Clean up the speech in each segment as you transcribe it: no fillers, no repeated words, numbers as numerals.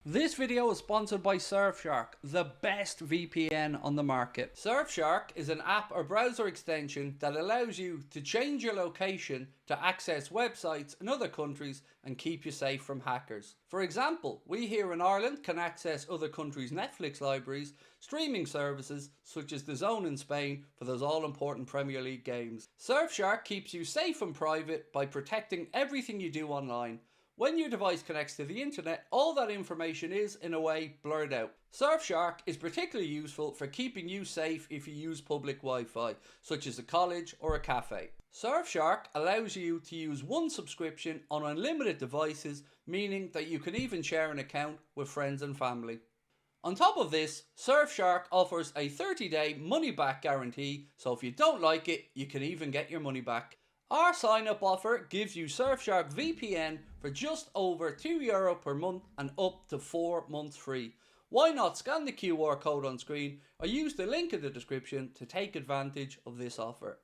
This video is sponsored by Surfshark, the best VPN on the market. Surfshark is an app or browser extension that allows you to change your location to access websites in other countries and keep you safe from hackers. For example, we here in Ireland can access other countries' Netflix libraries, streaming services such as DAZN in Spain for those all-important Premier League games. Surfshark keeps you safe and private by protecting everything you do online. When your device connects to the internet, all that information is, in a way, blurred out. Surfshark is particularly useful for keeping you safe if you use public Wi-Fi, such as a college or a cafe. Surfshark allows you to use one subscription on unlimited devices, meaning that you can even share an account with friends and family. On top of this, Surfshark offers a 30-day money-back guarantee, so if you don't like it, you can even get your money back. Our sign-up offer gives you Surfshark VPN for just over €2 per month and up to 4 months free. Why not scan the QR code on screen or use the link in the description to take advantage of this offer.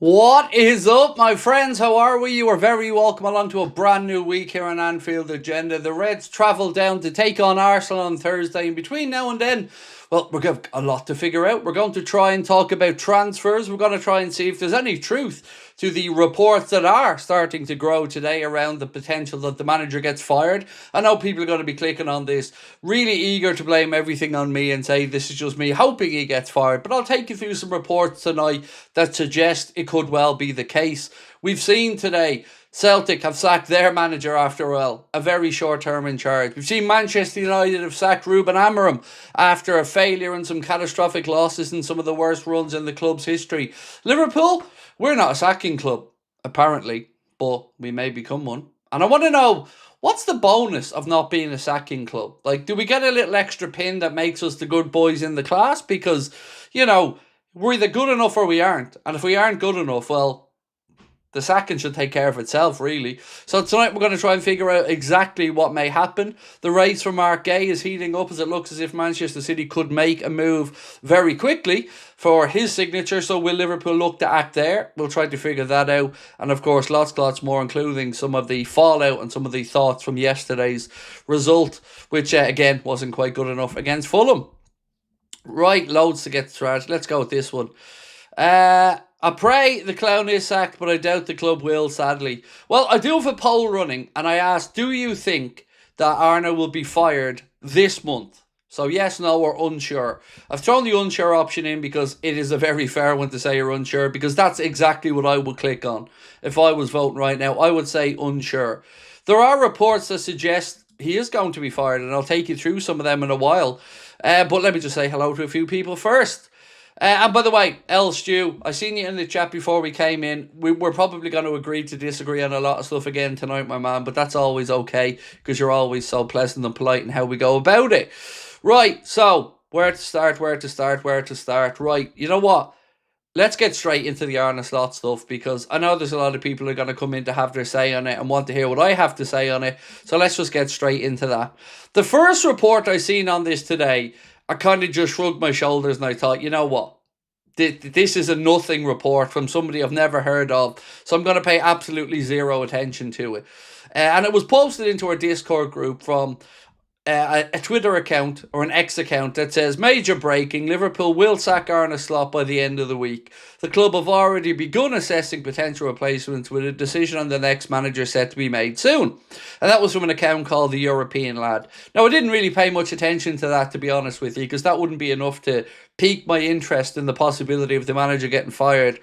What is up, my friends? How are we? You are very welcome along to a brand new week here on Anfield Agenda. The Reds travel down to take on Arsenal on Thursday. In between now and then, well, we've got a lot to figure out. We're going to try and talk about transfers. We're going to try and see if there's any truth to the reports that are starting to grow today around the potential that the manager gets fired. I know people are going to be clicking on this, really eager to blame everything on me and say this is just me hoping he gets fired. But I'll take you through some reports tonight that suggest it could well be the case. We've seen today Celtic have sacked their manager after a very short term in charge. We've seen Manchester United have sacked Ruben Amorim after a failure and some catastrophic losses in some of the worst runs in the club's history. Liverpool, we're not a sacking club, apparently, but we may become one. And I want to know, what's the bonus of not being a sacking club? Like, do we get a little extra pin that makes us the good boys in the class? Because, you know, we're either good enough or we aren't. And if we aren't good enough, well, the sacking should take care of itself, really. So tonight we're going to try and figure out exactly what may happen. The race for Mark Gay is heating up as it looks as if Manchester City could make a move very quickly for his signature. So will Liverpool look to act there? We'll try to figure that out. And of course, lots more, including some of the fallout and some of the thoughts from yesterday's result, which again wasn't quite good enough against Fulham. Right, loads to get started. Let's go with this one. I pray the clown is sacked, but I doubt the club will, sadly. Well, I do have a poll running, and I asked, do you think that Arne will be fired this month? So yes, no, or unsure. I've thrown the unsure option in because it is a very fair one to say you're unsure, because that's exactly what I would click on. If I was voting right now, I would say unsure. There are reports that suggest he is going to be fired, and I'll take you through some of them in a while. But let me just say hello to a few people first. And by the way, El Stew, I seen you in the chat before we came in. We're probably going to agree to disagree on a lot of stuff again tonight, my man. But that's always okay, because you're always so pleasant and polite in how we go about it. Right, so where to start? Right, you know what? Let's get straight into the Arne Slot stuff, because I know there's a lot of people who are going to come in to have their say on it and want to hear what I have to say on it. So let's just get straight into that. The first report I seen on this today, I kind of just shrugged my shoulders and I thought, you know what? This is a nothing report from somebody I've never heard of. So I'm going to pay absolutely zero attention to it. And it was posted into our Discord group from a Twitter account or an X account that says, major breaking, Liverpool will sack Arne Slot by the end of the week. The club have already begun assessing potential replacements with a decision on the next manager set to be made soon. And that was from an account called The European Lad. Now, I didn't really pay much attention to that, to be honest with you, because that wouldn't be enough to pique my interest in the possibility of the manager getting fired.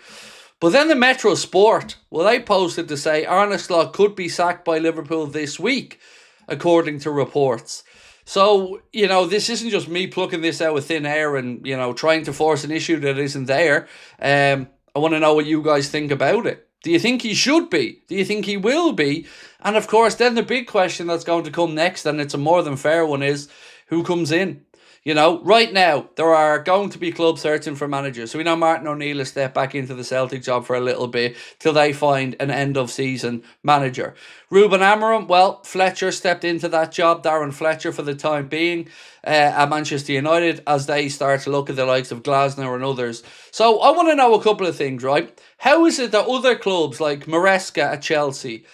But then the Metro Sport, well, they posted to say Arne Slot could be sacked by Liverpool this week, according to reports. So, you know, this isn't just me plucking this out of thin air and, you know, trying to force an issue that isn't there. I want to know what you guys think about it. Do you think he should be? Do you think he will be? And of course, then the big question that's going to come next, and it's a more than fair one, is who comes in? You know, right now, there are going to be clubs searching for managers. So we know Martin O'Neill has stepped back into the Celtic job for a little bit till they find an end-of-season manager. Ruben Amorim, well, Fletcher stepped into that job, Darren Fletcher for the time being, at Manchester United, as they start to look at the likes of Glasner and others. So I want to know a couple of things, right? How is it that other clubs like Maresca at Chelsea,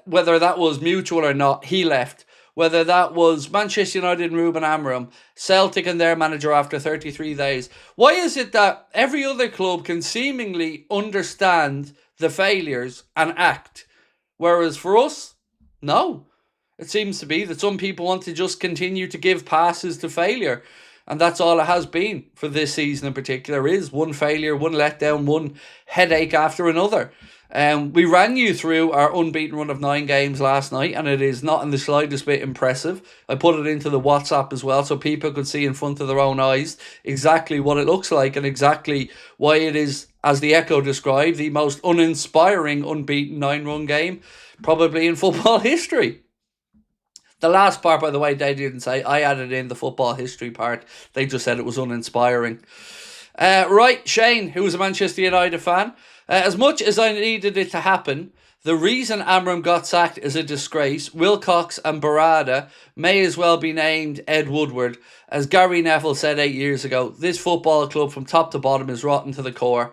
whether that was mutual or not, he left, whether that was Manchester United and Ruben Amorim, Celtic and their manager after 33 days. Why is it that every other club can seemingly understand the failures and act, whereas for us, no? It seems to be that some people want to just continue to give passes to failure. And that's all it has been for this season in particular, is one failure, one letdown, one headache after another. We ran you through our unbeaten run of 9 games last night, and it is not in the slightest bit impressive. I put it into the WhatsApp as well so people could see in front of their own eyes exactly what it looks like and exactly why it is, as the Echo described, the most uninspiring unbeaten 9-run game probably in football history. The last part, by the way, they didn't say. I added in the football history part. They just said it was uninspiring. Right, Shane, who was a Manchester United fan. As much as I needed it to happen, the reason Amorim got sacked is a disgrace. Wilcox and Barada may as well be named Ed Woodward. As Gary Neville said 8 years ago, this football club from top to bottom is rotten to the core.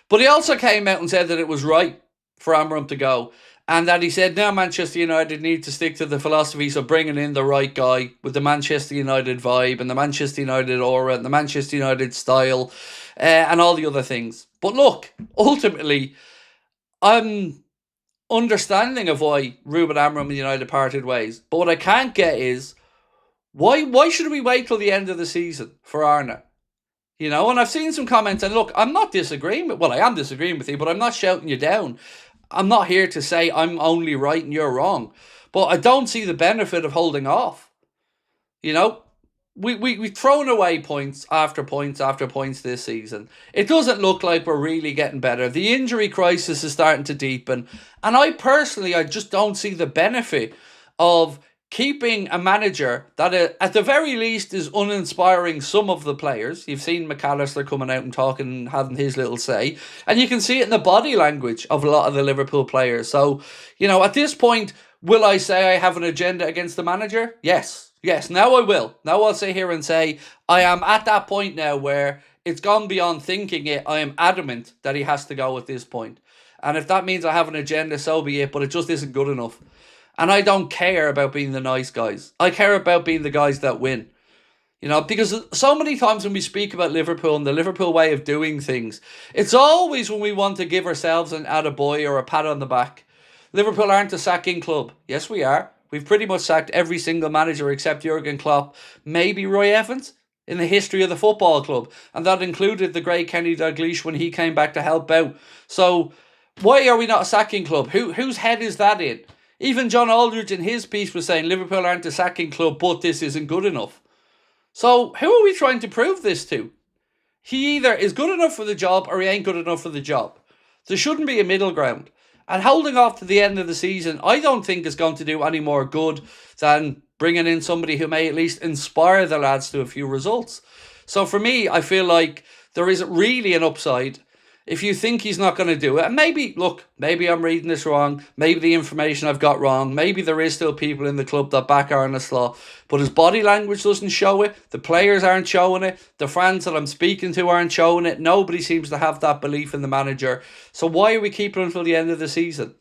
But he also came out and said that it was right for Amorim to go. And that he said now Manchester United need to stick to the philosophies of bringing in the right guy with the Manchester United vibe and the Manchester United aura and the Manchester United style and all the other things. But look, ultimately, I'm understanding of why Ruben Amorim and United parted ways. But what I can't get is, why should we wait till the end of the season for Arne? You know, and I've seen some comments, and look, I'm not disagreeing with, well, I am disagreeing with you, but I'm not shouting you down. I'm not here to say I'm only right and you're wrong. But I don't see the benefit of holding off. You know, we've thrown away points after points after points this season. It doesn't look like we're really getting better. The injury crisis is starting to deepen. And I just don't see the benefit of keeping a manager that at the very least is uninspiring some of the players. You've seen McAllister coming out and talking and having his little say. And you can see it in the body language of a lot of the Liverpool players. So, you know, at this point, will I say I have an agenda against the manager? Yes. Yes, now I will. Now I'll sit here and say I am at that point now where it's gone beyond thinking it. I am adamant that he has to go at this point. And if that means I have an agenda, so be it. But it just isn't good enough. And I don't care about being the nice guys. I care about being the guys that win. You know, because so many times when we speak about Liverpool and the Liverpool way of doing things, it's always when we want to give ourselves an attaboy or a pat on the back. Liverpool aren't a sacking club. Yes, we are. We've pretty much sacked every single manager except Jurgen Klopp, maybe Roy Evans, in the history of the football club. And that included the great Kenny Dalglish when he came back to help out. So why are we not a sacking club? Whose head is that in? Even John Aldridge in his piece was saying Liverpool aren't a sacking club, but this isn't good enough. So who are we trying to prove this to? He either is good enough for the job or he ain't good enough for the job. There shouldn't be a middle ground. And holding off to the end of the season, I don't think is going to do any more good than bringing in somebody who may at least inspire the lads to a few results. So for me, I feel like there isn't really an upside. If you think he's not going to do it, and maybe, look, maybe I'm reading this wrong, maybe the information I've got wrong, maybe there is still people in the club that back Arne Slot, but his body language doesn't show it, the players aren't showing it, the fans that I'm speaking to aren't showing it, nobody seems to have that belief in the manager. So why are we keeping him until the end of the season?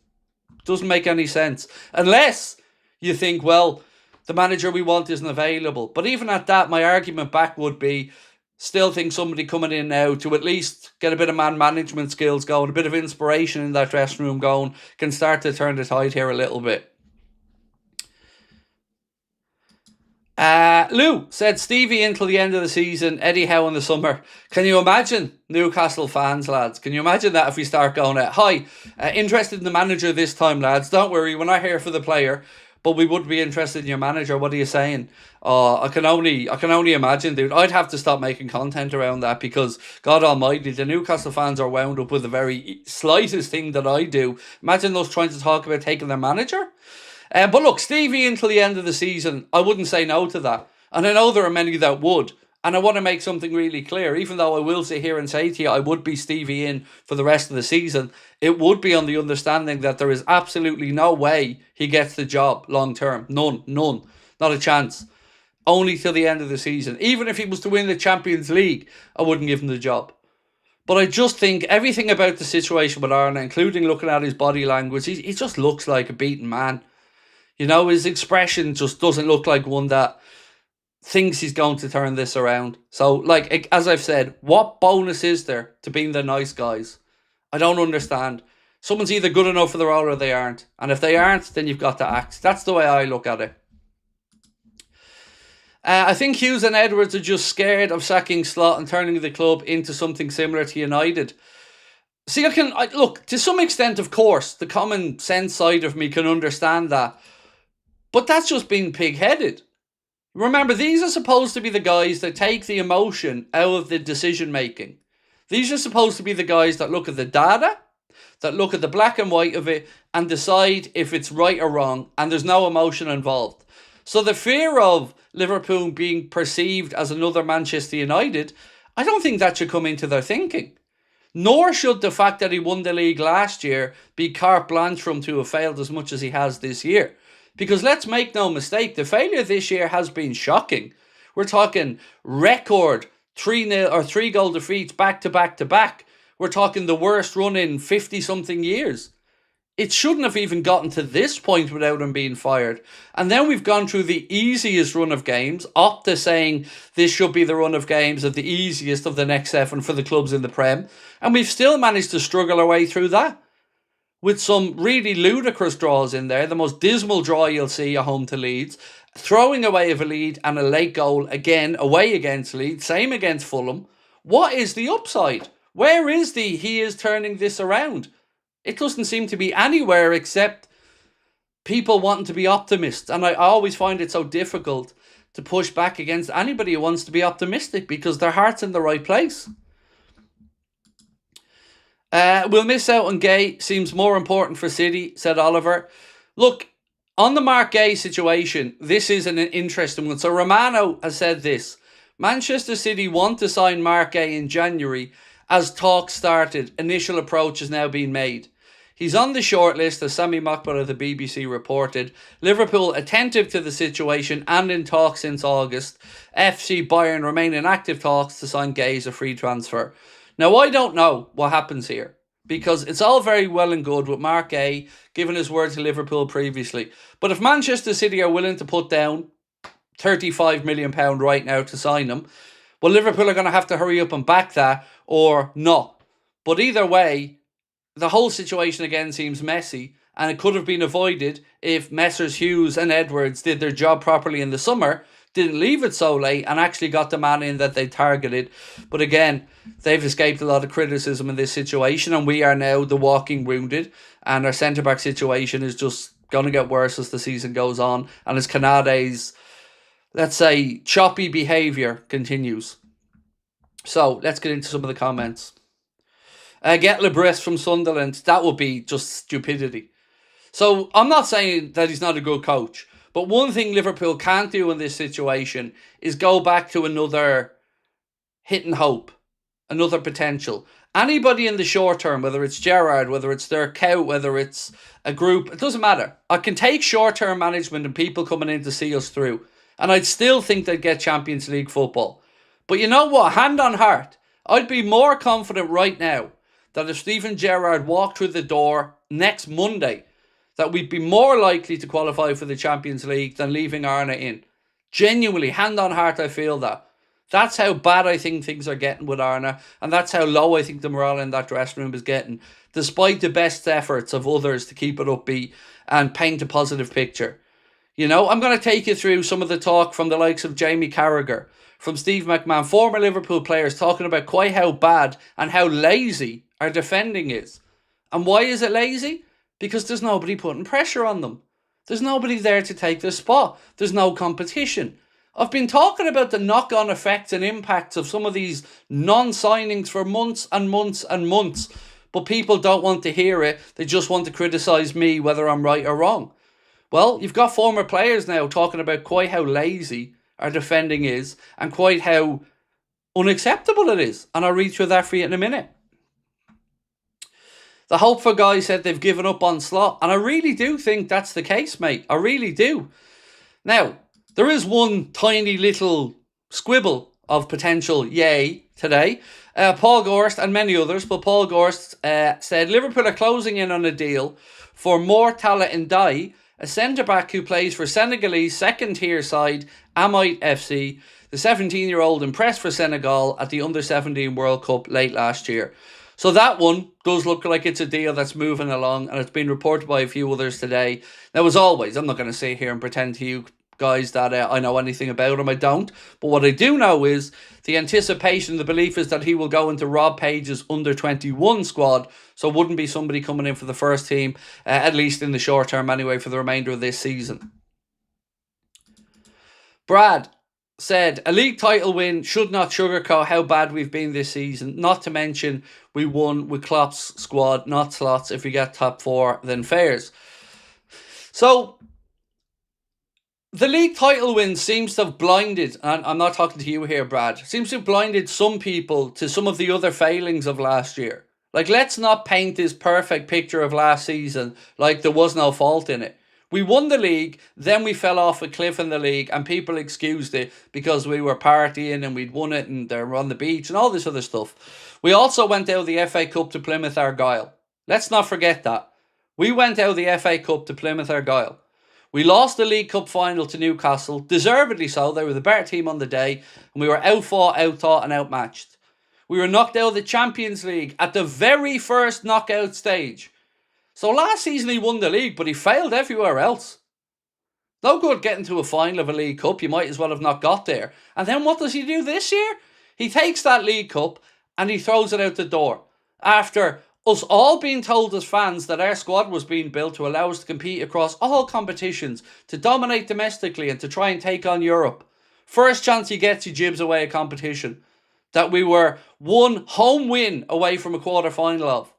Doesn't make any sense. Unless you think, well, the manager we want isn't available. But even at that, my argument back would be, still think somebody coming in now to at least get a bit of man management skills going, a bit of inspiration in that dressing room going, can start to turn the tide here a little bit. Lou said Stevie until the end of the season, Eddie Howe in the summer. Can you imagine, Newcastle fans, lads? Can you imagine that if we start going out? Hi, interested in the manager this time, lads. Don't worry, we're not here for the player, but we would be interested in your manager. What are you saying? I can only imagine, dude. I'd have to stop making content around that because, God almighty, the Newcastle fans are wound up with the very slightest thing that I do. Imagine us trying to talk about taking their manager. But look, Stevie until the end of the season, I wouldn't say no to that. And I know there are many that would. And I want to make something really clear. Even though I will sit here and say to you, I would be Stevie in for the rest of the season, it would be on the understanding that there is absolutely no way he gets the job long term. None. Not a chance. Only till the end of the season. Even if he was to win the Champions League, I wouldn't give him the job. But I just think everything about the situation with Arne, including looking at his body language, he just looks like a beaten man. You know, his expression just doesn't look like one that thinks he's going to turn this around. So, like, as I've said, what bonus is there to being the nice guys? I don't understand. Someone's either good enough for the role or they aren't. And if they aren't, then you've got to act. That's the way I look at it. I think Hughes and Edwards are just scared of sacking Slot and turning the club into something similar to United. See, look, to some extent, of course, the common sense side of me can understand that. But that's just being pig-headed. Remember, these are supposed to be the guys that take the emotion out of the decision-making. These are supposed to be the guys that look at the data, that look at the black and white of it, and decide if it's right or wrong, and there's no emotion involved. So the fear of Liverpool being perceived as another Manchester United, I don't think that should come into their thinking. Nor should the fact that he won the league last year be carte blanche for him to have failed as much as he has this year. Because let's make no mistake, the failure this year has been shocking. We're talking record 3-0 or 3-goal defeats back to back to back. We're talking the worst run in 50-something years. It shouldn't have even gotten to this point without him being fired. And then we've gone through the easiest run of games. Opta saying this should be the run of games of the easiest of the next 7 for the clubs in the Prem. And we've still managed to struggle our way through that. With some really ludicrous draws in there. The most dismal draw you'll see at home to Leeds. Throwing away of a lead and a late goal again away against Leeds. Same against Fulham. What is the upside? Where is he is turning this around? It doesn't seem to be anywhere except people wanting to be optimists. And I always find it so difficult to push back against anybody who wants to be optimistic because their heart's in the right place. We'll miss out on Gay. Seems more important for City, said Oliver. Look, on the Mark Gay situation, this is an interesting one. So Romano has said this. Manchester City want to sign Mark Gay in January as talks started. Initial approach is now being made. He's on the shortlist, as Sami Mokbel of the BBC reported. Liverpool attentive to the situation and in talks since August. FC Bayern remain in active talks to sign Gay as a free transfer. Now, I don't know what happens here, because it's all very well and good with Mark Gay giving his word to Liverpool previously. But if Manchester City are willing to put down £35 million right now to sign him, well, Liverpool are going to have to hurry up and back that or not. But either way, the whole situation again seems messy, and it could have been avoided if Messrs Hughes and Edwards did their job properly in the summer, didn't leave it so late, and actually got the man in that they targeted. But again, they've escaped a lot of criticism in this situation, and we are now the walking wounded, and our centre-back situation is just going to get worse as the season goes on, and as Canade's, let's say, choppy behaviour continues. So, let's get into some of the comments. Get Lebris from Sunderland. That would be just stupidity. So, I'm not saying that he's not a good coach. But one thing Liverpool can't do in this situation is go back to another hit and hope. Another potential. Anybody in the short term, whether it's Gerrard, whether it's their Cout, whether it's a group, it doesn't matter. I can take short-term management and people coming in to see us through. And I'd still think they'd get Champions League football. But you know what? Hand on heart, I'd be more confident right now that if Steven Gerrard walked through the door next Monday, that we'd be more likely to qualify for the Champions League than leaving Arne in. Genuinely, hand on heart, I feel that. That's how bad I think things are getting with Arne, and that's how low I think the morale in that dressing room is getting, despite the best efforts of others to keep it upbeat and paint a positive picture. You know, I'm going to take you through some of the talk from the likes of Jamie Carragher, from Steve McMahon, former Liverpool players talking about quite how bad and how lazy our defending is. And why is it lazy? Because there's nobody putting pressure on them. There's nobody there to take their spot. There's no competition. I've been talking about the knock-on effects and impacts of some of these non-signings for months and months and months. But people don't want to hear it. They just want to criticise me whether I'm right or wrong. Well, you've got former players now talking about quite how lazy our defending is and quite how unacceptable it is. And I'll read through that for you in a minute. The hopeful guy said they've given up on Slot. And I really do think that's the case, mate. I really do. Now, there is one tiny little squibble of potential yay today. Paul Gorst and many others, but Paul Gorst said Liverpool are closing in on a deal for more Tala and Dai a centre-back who plays for Senegalese second-tier side Amite FC. The 17-year-old impressed for Senegal at the Under-17 World Cup late last year. So that one does look like it's a deal that's moving along, and it's been reported by a few others today. Now, as always, I'm not going to sit here and pretend to you guys that I know anything about him. I don't. But what I do know is the anticipation, the belief is that he will go into Rob Page's under-21 squad. So it wouldn't be somebody coming in for the first team, at least in the short term anyway, for the remainder of this season. Brad said, a league title win should not sugarcoat how bad we've been this season. Not to mention, we won with Klopp's squad, not slots. If we get top 4, then fares. So, the league title win seems to have blinded, and I'm not talking to you here, Brad, seems to have blinded some people to some of the other failings of last year. Like, let's not paint this perfect picture of last season like there was no fault in it. We won the league, then we fell off a cliff in the league, and people excused it because we were partying and we'd won it and they were on the beach and all this other stuff. We also went out of the FA Cup to Plymouth Argyle. Let's not forget that. We went out of the FA Cup to Plymouth Argyle. We lost the League Cup final to Newcastle, deservedly so. They were the better team on the day, and we were outfought, outthought and outmatched. We were knocked out of the Champions League at the very first knockout stage. So last season he won the league, but he failed everywhere else. No good getting to a final of a League Cup. You might as well have not got there. And then what does he do this year? He takes that League Cup and he throws it out the door. After us all being told as fans that our squad was being built to allow us to compete across all competitions, to dominate domestically and to try and take on Europe. First chance he gets, he jibs away a competition that we were one home win away from a quarter-final of.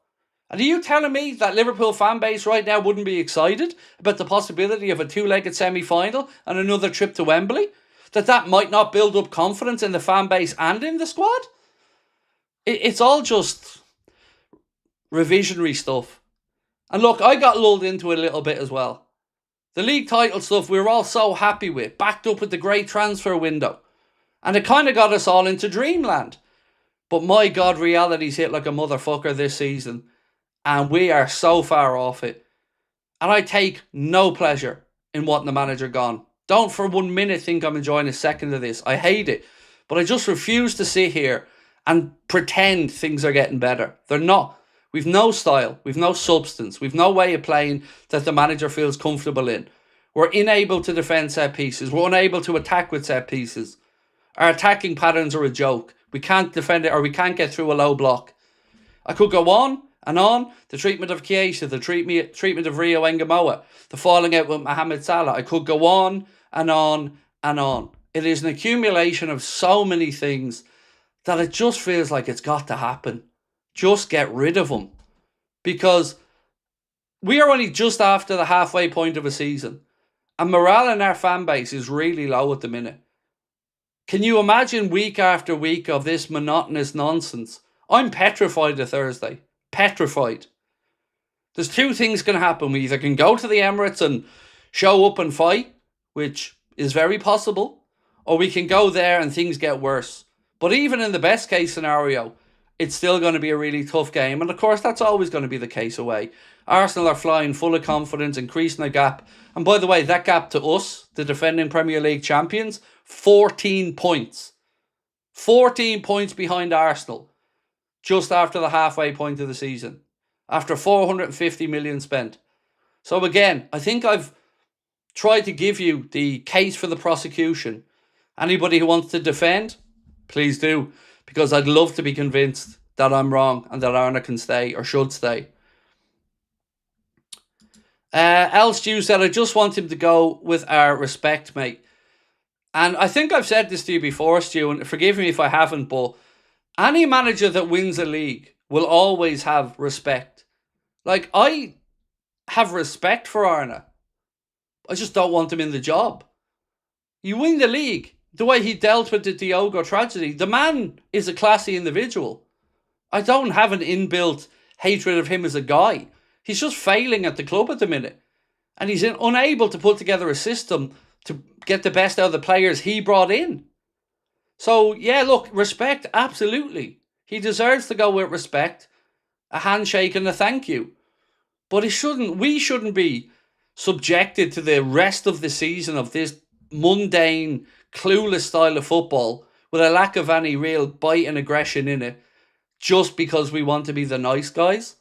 And are you telling me that Liverpool fan base right now wouldn't be excited about the possibility of a two-legged semi-final and another trip to Wembley? That might not build up confidence in the fan base and in the squad? It's all just revisionary stuff. And look, I got lulled into it a little bit as well. The league title stuff we were all so happy with, backed up with the great transfer window. And it kind of got us all into dreamland. But my God, reality's hit like a motherfucker this season. And we are so far off it. And I take no pleasure in wanting the manager gone. Don't for 1 minute think I'm enjoying a second of this. I hate it. But I just refuse to sit here and pretend things are getting better. They're not. We've no style. We've no substance. We've no way of playing that the manager feels comfortable in. We're unable to defend set pieces. We're unable to attack with set pieces. Our attacking patterns are a joke. We can't defend it, or we can't get through a low block. I could go on and on. The treatment of CHIESA, the treatment of Rio Ngumoha, the falling out with Mohamed Salah. I could go on and on and on. It is an accumulation of so many things that it just feels like it's got to happen. Just get rid of them. Because we are only just after the halfway point of a season. And morale in our fan base is really low at the minute. Can you imagine week after week of this monotonous nonsense? I'm petrified of Thursday. Petrified. There's two things can happen. We either can go to the Emirates and show up and fight, which is very possible, or we can go there and things get worse. But even in the best case scenario, it's still going to be a really tough game. And of course, that's always going to be the case away. Arsenal are flying full of confidence, increasing the gap. And by the way, that gap to us, the defending Premier League champions, 14 points. 14 points behind Arsenal. Just after the halfway point of the season. After 450 million spent. So again, I think I've tried to give you the case for the prosecution. Anybody who wants to defend, please do. Because I'd love to be convinced that I'm wrong and that Arna can stay or should stay. Stu said, I just want him to go with our respect, mate. And I think I've said this to you before, Stu, and forgive me if I haven't, but any manager that wins a league will always have respect. Like, I have respect for Arna. I just don't want him in the job. You win the league. The way he dealt with the Diogo tragedy. The man is a classy individual. I don't have an inbuilt hatred of him as a guy. He's just failing at the club at the minute. And he's unable to put together a system to get the best out of the players he brought in. So, yeah, look, respect, absolutely. He deserves to go with respect, a handshake and a thank you. But we shouldn't be subjected to the rest of the season of this mundane, clueless style of football with a lack of any real bite and aggression in it, just because we want to be the nice guys.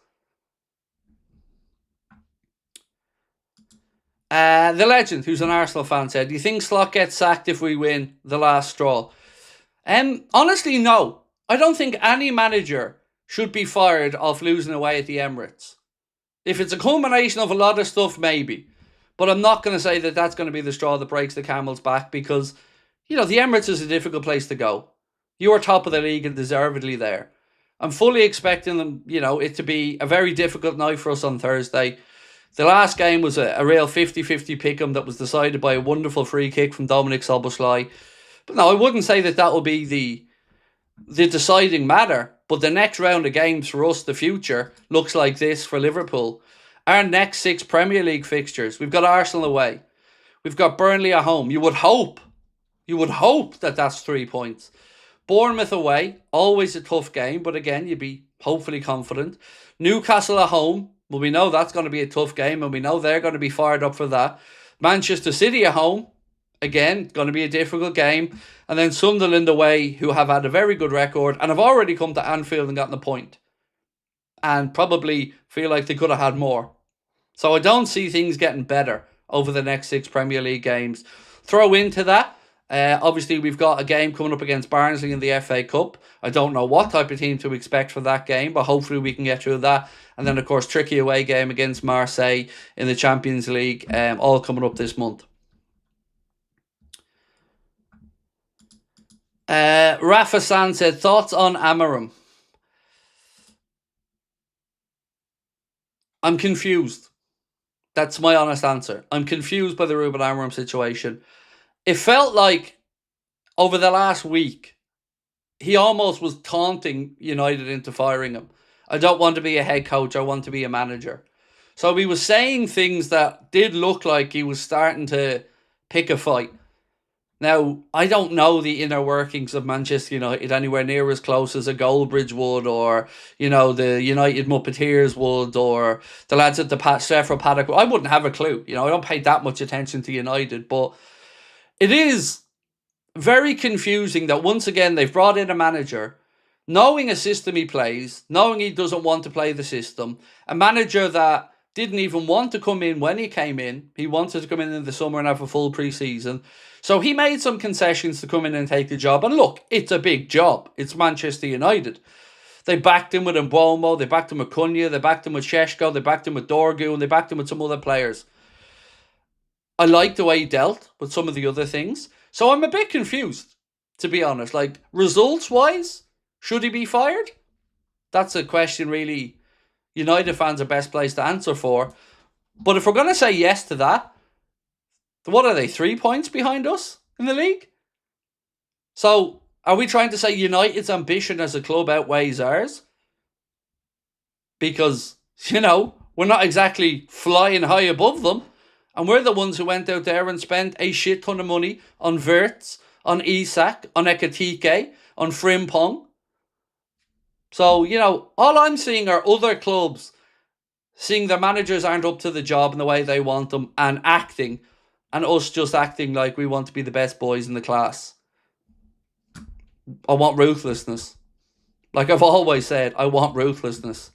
The Legend, who's an Arsenal fan, said, do you think Slot gets sacked if we win the last straw? Honestly, no. I don't think any manager should be fired off losing away at the Emirates. If it's a combination of a lot of stuff, maybe. But I'm not going to say that that's going to be the straw that breaks the camel's back, because, the Emirates is a difficult place to go. You are top of the league and deservedly there. I'm fully expecting them, it to be a very difficult night for us on Thursday. The last game was a real 50-50 pick'em that was decided by a wonderful free kick from Dominic Szoboszlai. But no, I wouldn't say that will be the deciding matter. But the next round of games for us, the future, looks like this for Liverpool. Our next 6 Premier League fixtures, we've got Arsenal away. We've got Burnley at home. You would hope that that's 3 points. Bournemouth away, always a tough game, but again, you'd be hopefully confident. Newcastle at home, well, we know that's going to be a tough game, and we know they're going to be fired up for that. Manchester City at home, again, going to be a difficult game. And then Sunderland away, who have had a very good record and have already come to Anfield and gotten a point. And probably feel like they could have had more. So I don't see things getting better over the next 6 Premier League games. Throw into that, obviously we've got a game coming up against Barnsley in the FA Cup. I don't know what type of team to expect for that game, but hopefully we can get through that. And then, of course, tricky away game against Marseille in the Champions League, all coming up this month. Rafa San said, thoughts on Amarim? I'm confused. That's my honest answer. I'm confused by the Ruben Amarim situation. It felt like over the last week, he almost was taunting United into firing him. I don't want to be a head coach. I want to be a manager. So he was saying things that did look like he was starting to pick a fight. Now, I don't know the inner workings of Manchester United anywhere near as close as a Goldbridge would, or, the United Muppeteers would, or the lads at the Steffel Paddock. I wouldn't have a clue. I don't pay that much attention to United, but it is very confusing that once again they've brought in a manager, knowing a system he plays, knowing he doesn't want to play the system, a manager that didn't even want to come in when he came in. He wanted to come in the summer and have a full pre-season. So he made some concessions to come in and take the job. And look, it's a big job. It's Manchester United. They backed him with Mbomo, they backed him with Cunha, they backed him with Šeško, they backed him with Dorgu, and they backed him with some other players. I like the way he dealt with some of the other things. So I'm a bit confused, to be honest. Like, results-wise, should he be fired? That's a question really United fans are best placed to answer for. But if we're going to say yes to that, what are they, 3 points behind us in the league? So, are we trying to say United's ambition as a club outweighs ours? Because, we're not exactly flying high above them. And we're the ones who went out there and spent a shit ton of money on Wirtz, on Isak, on Ekatike, on Frimpong. So, all I'm seeing are other clubs seeing their managers aren't up to the job in the way they want them and acting, and us just acting like we want to be the best boys in the class. I want ruthlessness. Like I've always said, I want ruthlessness.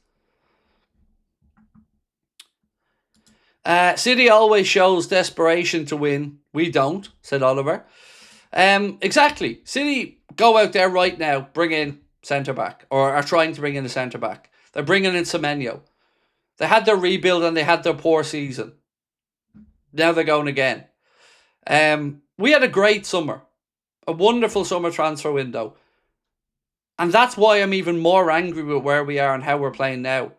City always shows desperation to win. We don't, said Oliver. Exactly. City go out there right now, bring in centre-back, or are trying to bring in a centre-back. They're bringing in Semenyo. They had their rebuild and they had their poor season. Now they're going again. We had a great summer. A wonderful summer transfer window. And that's why I'm even more angry with where we are and how we're playing now.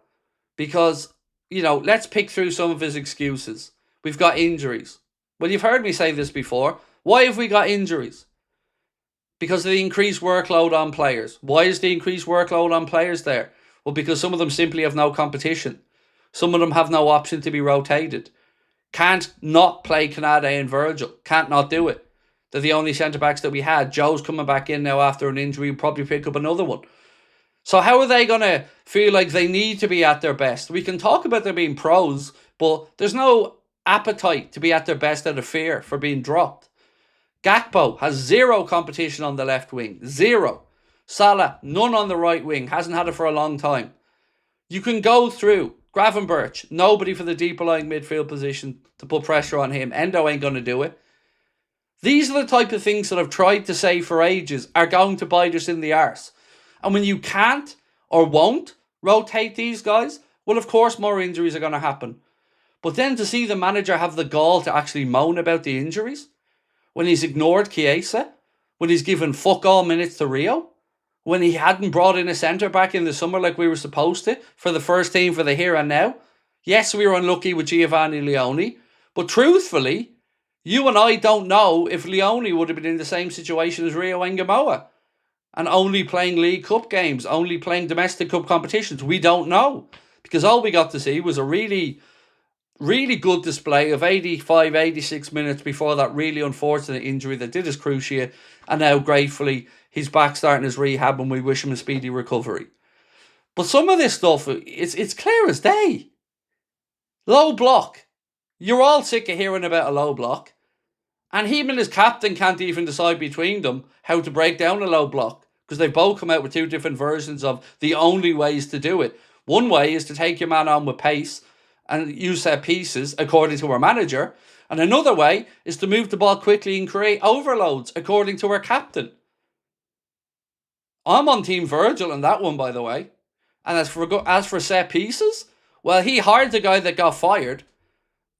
Because, let's pick through some of his excuses. We've got injuries. Well, you've heard me say this before. Why have we got injuries? Because of the increased workload on players. Why is the increased workload on players there? Well, because some of them simply have no competition. Some of them have no option to be rotated. Can't not play Canade and Virgil. Can't not do it. They're the only centre-backs that we had. Joe's coming back in now after an injury. We'll probably pick up another one. So how are they going to feel like they need to be at their best? We can talk about them being pros, but there's no appetite to be at their best out of fear for being dropped. Gakpo has zero competition on the left wing. Zero. Salah, none on the right wing. Hasn't had it for a long time. You can go through. Gravenberch, nobody for the deeper lying midfield position to put pressure on him. Endo ain't going to do it. These are the type of things that I've tried to say for ages are going to bite us in the arse. And when you can't or won't rotate these guys, well, of course, more injuries are going to happen. But then to see the manager have the gall to actually moan about the injuries, when he's ignored Chiesa, when he's given fuck all minutes to Rio, when he hadn't brought in a centre-back in the summer like we were supposed to for the first team for the here and now. Yes, we were unlucky with Giovanni Leone, but truthfully, you and I don't know if Leone would have been in the same situation as Rio Ngumoha and only playing League Cup games, only playing domestic cup competitions. We don't know, because all we got to see was a really good display of 85, 86 minutes before that really unfortunate injury that did his cruciate, and now gratefully he's back starting his rehab and we wish him a speedy recovery. But some of this stuff, it's clear as day. Low block. You're all sick of hearing about a low block. And him and his captain can't even decide between them how to break down a low block, because they've both come out with two different versions of the only ways to do it. One way is to take your man on with pace and use set pieces, according to our manager. And another way is to move the ball quickly and create overloads, according to our captain. I'm on Team Virgil on that one, by the way. And as for set pieces, well, he hired the guy that got fired,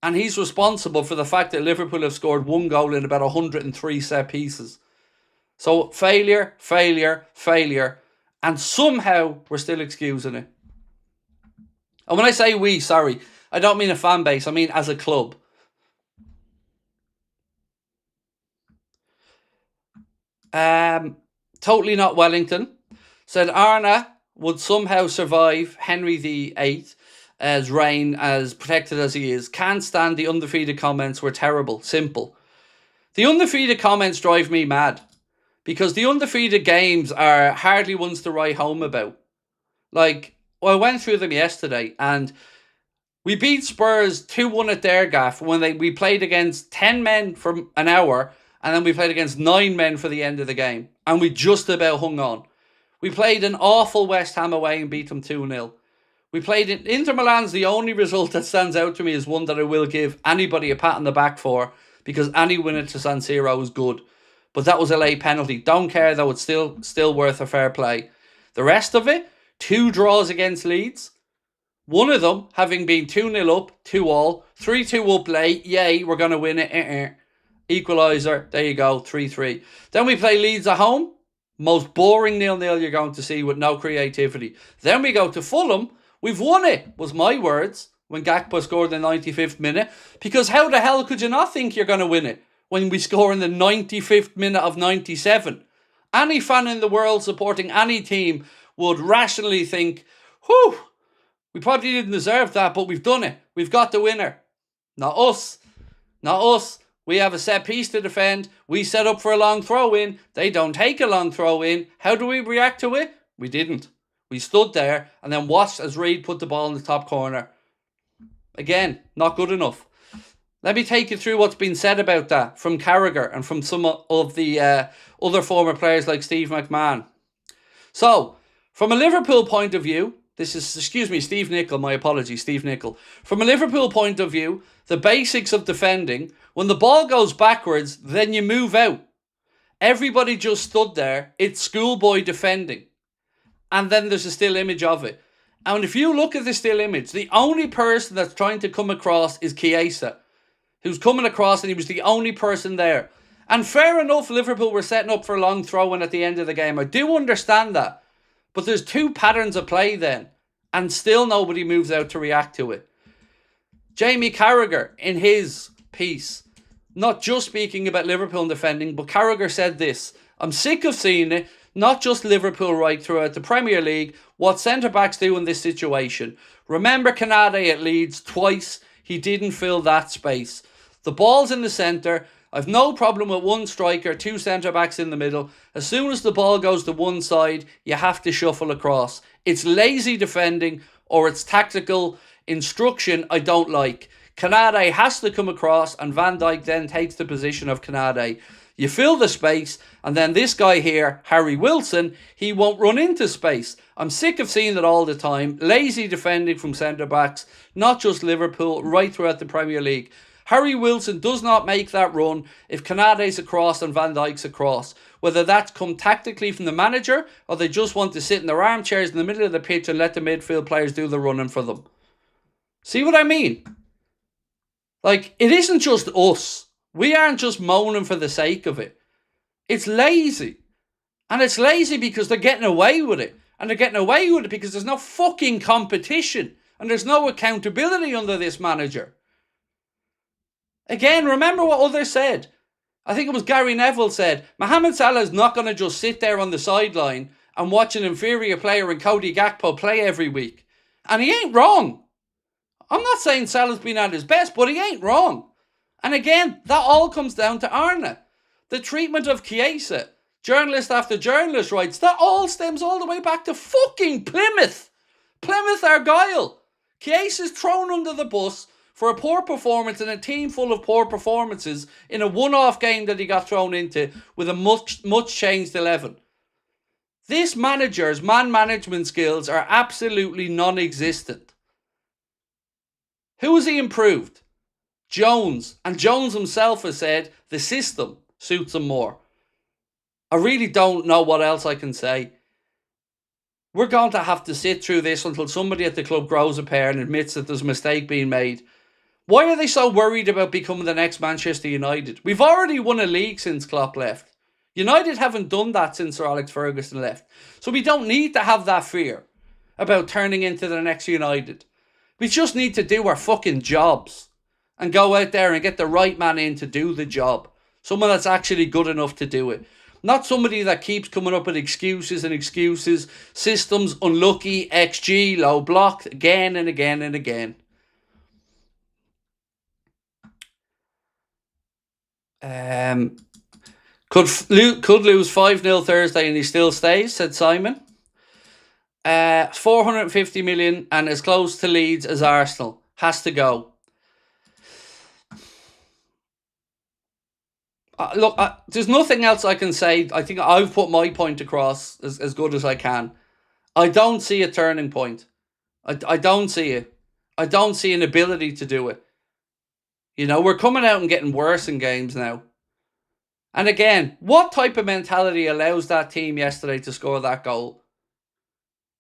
and he's responsible for the fact that Liverpool have scored one goal in about 103 set pieces. So failure, failure, failure, and somehow we're still excusing it. And when I say we, sorry, I don't mean a fan base, I mean as a club. Totally not Wellington. Said Arna would somehow survive Henry VIII's reign, as protected as he is. Can't stand the undefeated comments were terrible. Simple. The undefeated comments drive me mad, because the undefeated games are hardly ones to write home about. Like, I went through them yesterday, and we beat Spurs 2-1 at their gaff when we played against 10 men for an hour, and then we played against 9 men for the end of the game. And we just about hung on. We played an awful West Ham away and beat them 2-0. We played in Inter Milan's the only result that stands out to me is one that I will give anybody a pat on the back for, because any winner to San Siro was good. But that was a late penalty. Don't care though, it's still worth a fair play. The rest of it, 2 draws against Leeds. One of them having been 2-0 up, 2-2, 3-2 up late. Yay, we're going to win it. Equaliser, there you go, 3-3. Then we play Leeds at home. Most boring 0-0 you're going to see with no creativity. Then we go to Fulham. We've won it, was my words, when Gakpo scored in the 95th minute. Because how the hell could you not think you're going to win it when we score in the 95th minute of 97? Any fan in the world supporting any team would rationally think, whew, we probably didn't deserve that, but we've done it. We've got the winner. Not us. Not us. We have a set piece to defend. We set up for a long throw in. They don't take a long throw in. How do we react to it? We didn't. We stood there and then watched as Reid put the ball in the top corner. Again, not good enough. Let me take you through what's been said about that from Carragher and from some of the other former players like Steve McMahon. So, from a Liverpool point of view, Steve Nicol, my apologies, Steve Nicol. From a Liverpool point of view, the basics of defending, when the ball goes backwards, then you move out. Everybody just stood there. It's schoolboy defending. And then there's a still image of it. And if you look at the still image, the only person that's trying to come across is Chiesa, who's coming across, and he was the only person there. And fair enough, Liverpool were setting up for a long throw-in at the end of the game. I do understand that. But there's 2 patterns of play then, and still nobody moves out to react to it. Jamie Carragher, in his piece, not just speaking about Liverpool and defending, but Carragher said this: I'm sick of seeing it, not just Liverpool, right throughout the Premier League, what centre-backs do in this situation. Remember Canade at Leeds, twice he didn't fill that space. The ball's in the centre. I've no problem with 1 striker, 2 centre-backs in the middle. As soon as the ball goes to one side, you have to shuffle across. It's lazy defending, or it's tactical instruction I don't like. Canade has to come across, and Van Dijk then takes the position of Canade. You fill the space, and then this guy here, Harry Wilson, he won't run into space. I'm sick of seeing it all the time. Lazy defending from centre-backs, not just Liverpool, right throughout the Premier League. Harry Wilson does not make that run if Canade's across and Van Dijk's across. Whether that's come tactically from the manager, or they just want to sit in their armchairs in the middle of the pitch and let the midfield players do the running for them. See what I mean? Like, it isn't just us. We aren't just moaning for the sake of it. It's lazy. And it's lazy because they're getting away with it. And they're getting away with it because there's no fucking competition. And there's no accountability under this manager. Again, remember what others said. I think it was Gary Neville said, Mohamed Salah is not going to just sit there on the sideline and watch an inferior player in Cody Gakpo play every week. And he ain't wrong. I'm not saying Salah's been at his best, but he ain't wrong. And again, that all comes down to Arne. The treatment of Chiesa, journalist after journalist writes, that all stems all the way back to fucking Plymouth. Plymouth Argyle. Chiesa's thrown under the bus for a poor performance in a team full of poor performances in a one-off game that he got thrown into with a much changed 11. This manager's man management skills are absolutely non-existent. Who has he improved? Jones. And Jones himself has said the system suits him more. I really don't know what else I can say. We're going to have to sit through this until somebody at the club grows a pair and admits that there's a mistake being made. Why are they so worried about becoming the next Manchester United? We've already won a league since Klopp left. United haven't done that since Sir Alex Ferguson left. So we don't need to have that fear about turning into the next United. We just need to do our fucking jobs and go out there and get the right man in to do the job. Someone that's actually good enough to do it. Not somebody that keeps coming up with excuses and excuses. Systems, unlucky, XG, low block, again and again and again. Could lose 5-0 Thursday and he still stays, said Simon. 450 million and as close to Leeds as Arsenal. Has to go. Look, there's nothing else I can say. I think I've put my point across as good as I can. I don't see a turning point. I don't see it. I don't see an ability to do it. You know, we're coming out and getting worse in games now. And again, what type of mentality allows that team yesterday to score that goal?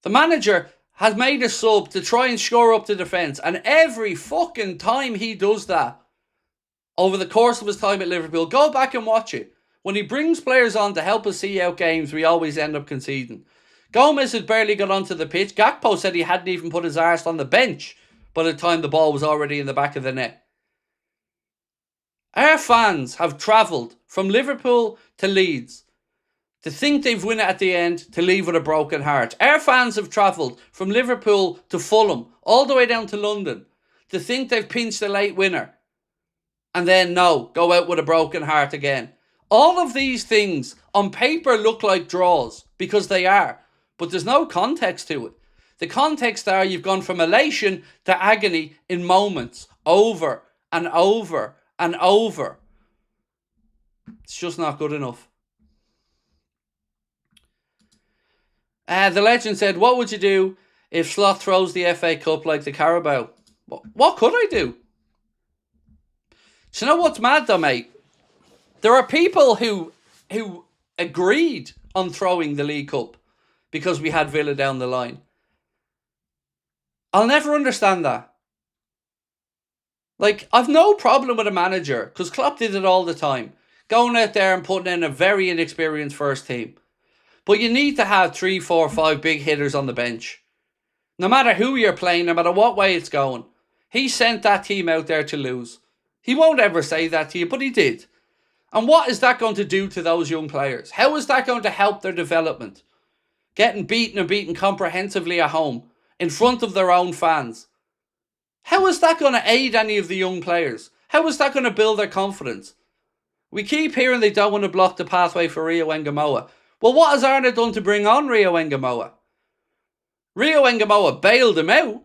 The manager has made a sub to try and shore up the defence. And every fucking time he does that, over the course of his time at Liverpool, go back and watch it. When he brings players on to help us see out games, we always end up conceding. Gomez had barely got onto the pitch. Gakpo said he hadn't even put his arse on the bench by the time the ball was already in the back of the net. Our fans have travelled from Liverpool to Leeds to think they've won it at the end, to leave with a broken heart. Our fans have travelled from Liverpool to Fulham, all the way down to London, to think they've pinched a late winner. And then, no, go out with a broken heart again. All of these things on paper look like draws, because they are. But there's no context to it. The context are you've gone from elation to agony in moments, over and over and over. It's just not good enough. The legend said, what would you do if Slot throws the FA Cup like the Carabao? What could I do? Do you know what's mad though, mate? There are people who agreed on throwing the League Cup because we had Villa down the line. I'll never understand that. Like, I've no problem with a manager, because Klopp did it all the time, going out there and putting in a very inexperienced first team. But you need to have 3, 4, 5 big hitters on the bench. No matter who you're playing, no matter what way it's going. He sent that team out there to lose. He won't ever say that to you, but he did. And what is that going to do to those young players? How is that going to help their development? Getting beaten and beaten comprehensively at home, in front of their own fans. How is that going to aid any of the young players? How is that going to build their confidence? We keep hearing they don't want to block the pathway for Rio Ngumoha. Well, what has Arne done to bring on Rio Ngumoha? Rio Ngumoha bailed him out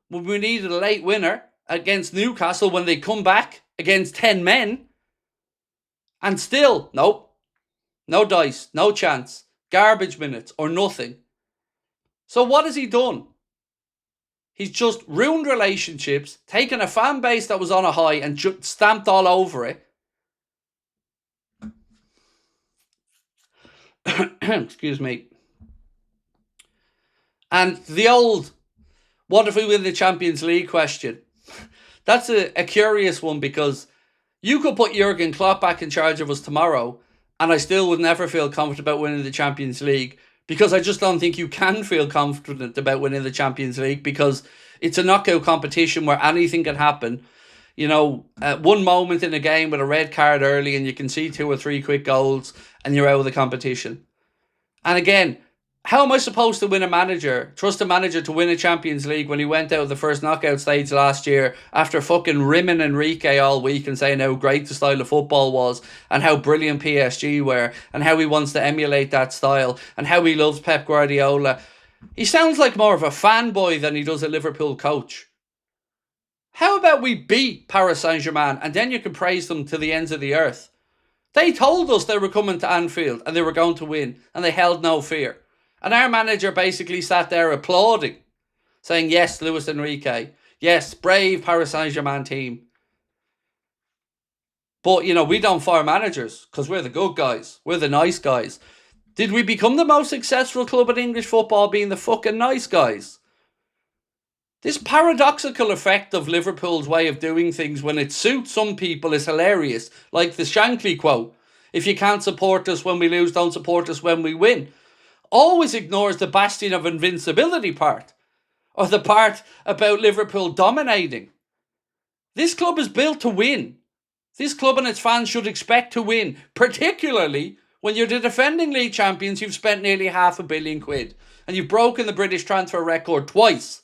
when we needed a late winner against Newcastle when they come back against 10 men. And still, nope. No dice, no chance. Garbage minutes or nothing. So what has he done? He's just ruined relationships, taken a fan base that was on a high and stamped all over it. Excuse me. And the old, what if we win the Champions League question? That's a curious one, because you could put Jurgen Klopp back in charge of us tomorrow and I still would never feel confident about winning the Champions League, because I just don't think you can feel confident about winning the Champions League, because it's a knockout competition where anything can happen. You know, at one moment in a game with a red card early and you can see 2 or 3 quick goals and you're out of the competition. And again, how am I supposed to trust a manager to win a Champions League when he went out of the first knockout stage last year after fucking rimming Enrique all week and saying how great the style of football was and how brilliant PSG were and how he wants to emulate that style and how he loves Pep Guardiola? He sounds like more of a fanboy than he does a Liverpool coach. How about we beat Paris Saint-Germain and then you can praise them to the ends of the earth? They told us they were coming to Anfield and they were going to win, and they held no fear. And our manager basically sat there applauding, saying, yes, Luis Enrique, yes, brave Paris Saint-Germain team. But, you know, we don't fire managers because we're the good guys. We're the nice guys. Did we become the most successful club in English football being the fucking nice guys? This paradoxical effect of Liverpool's way of doing things when it suits some people is hilarious. Like the Shankly quote, if you can't support us when we lose, don't support us when we win. Always ignores the bastion of invincibility part, or the part about Liverpool dominating. This club is built to win. This club and its fans should expect to win, particularly when you're the defending league champions. You've spent nearly £500 million and you've broken the British transfer record twice.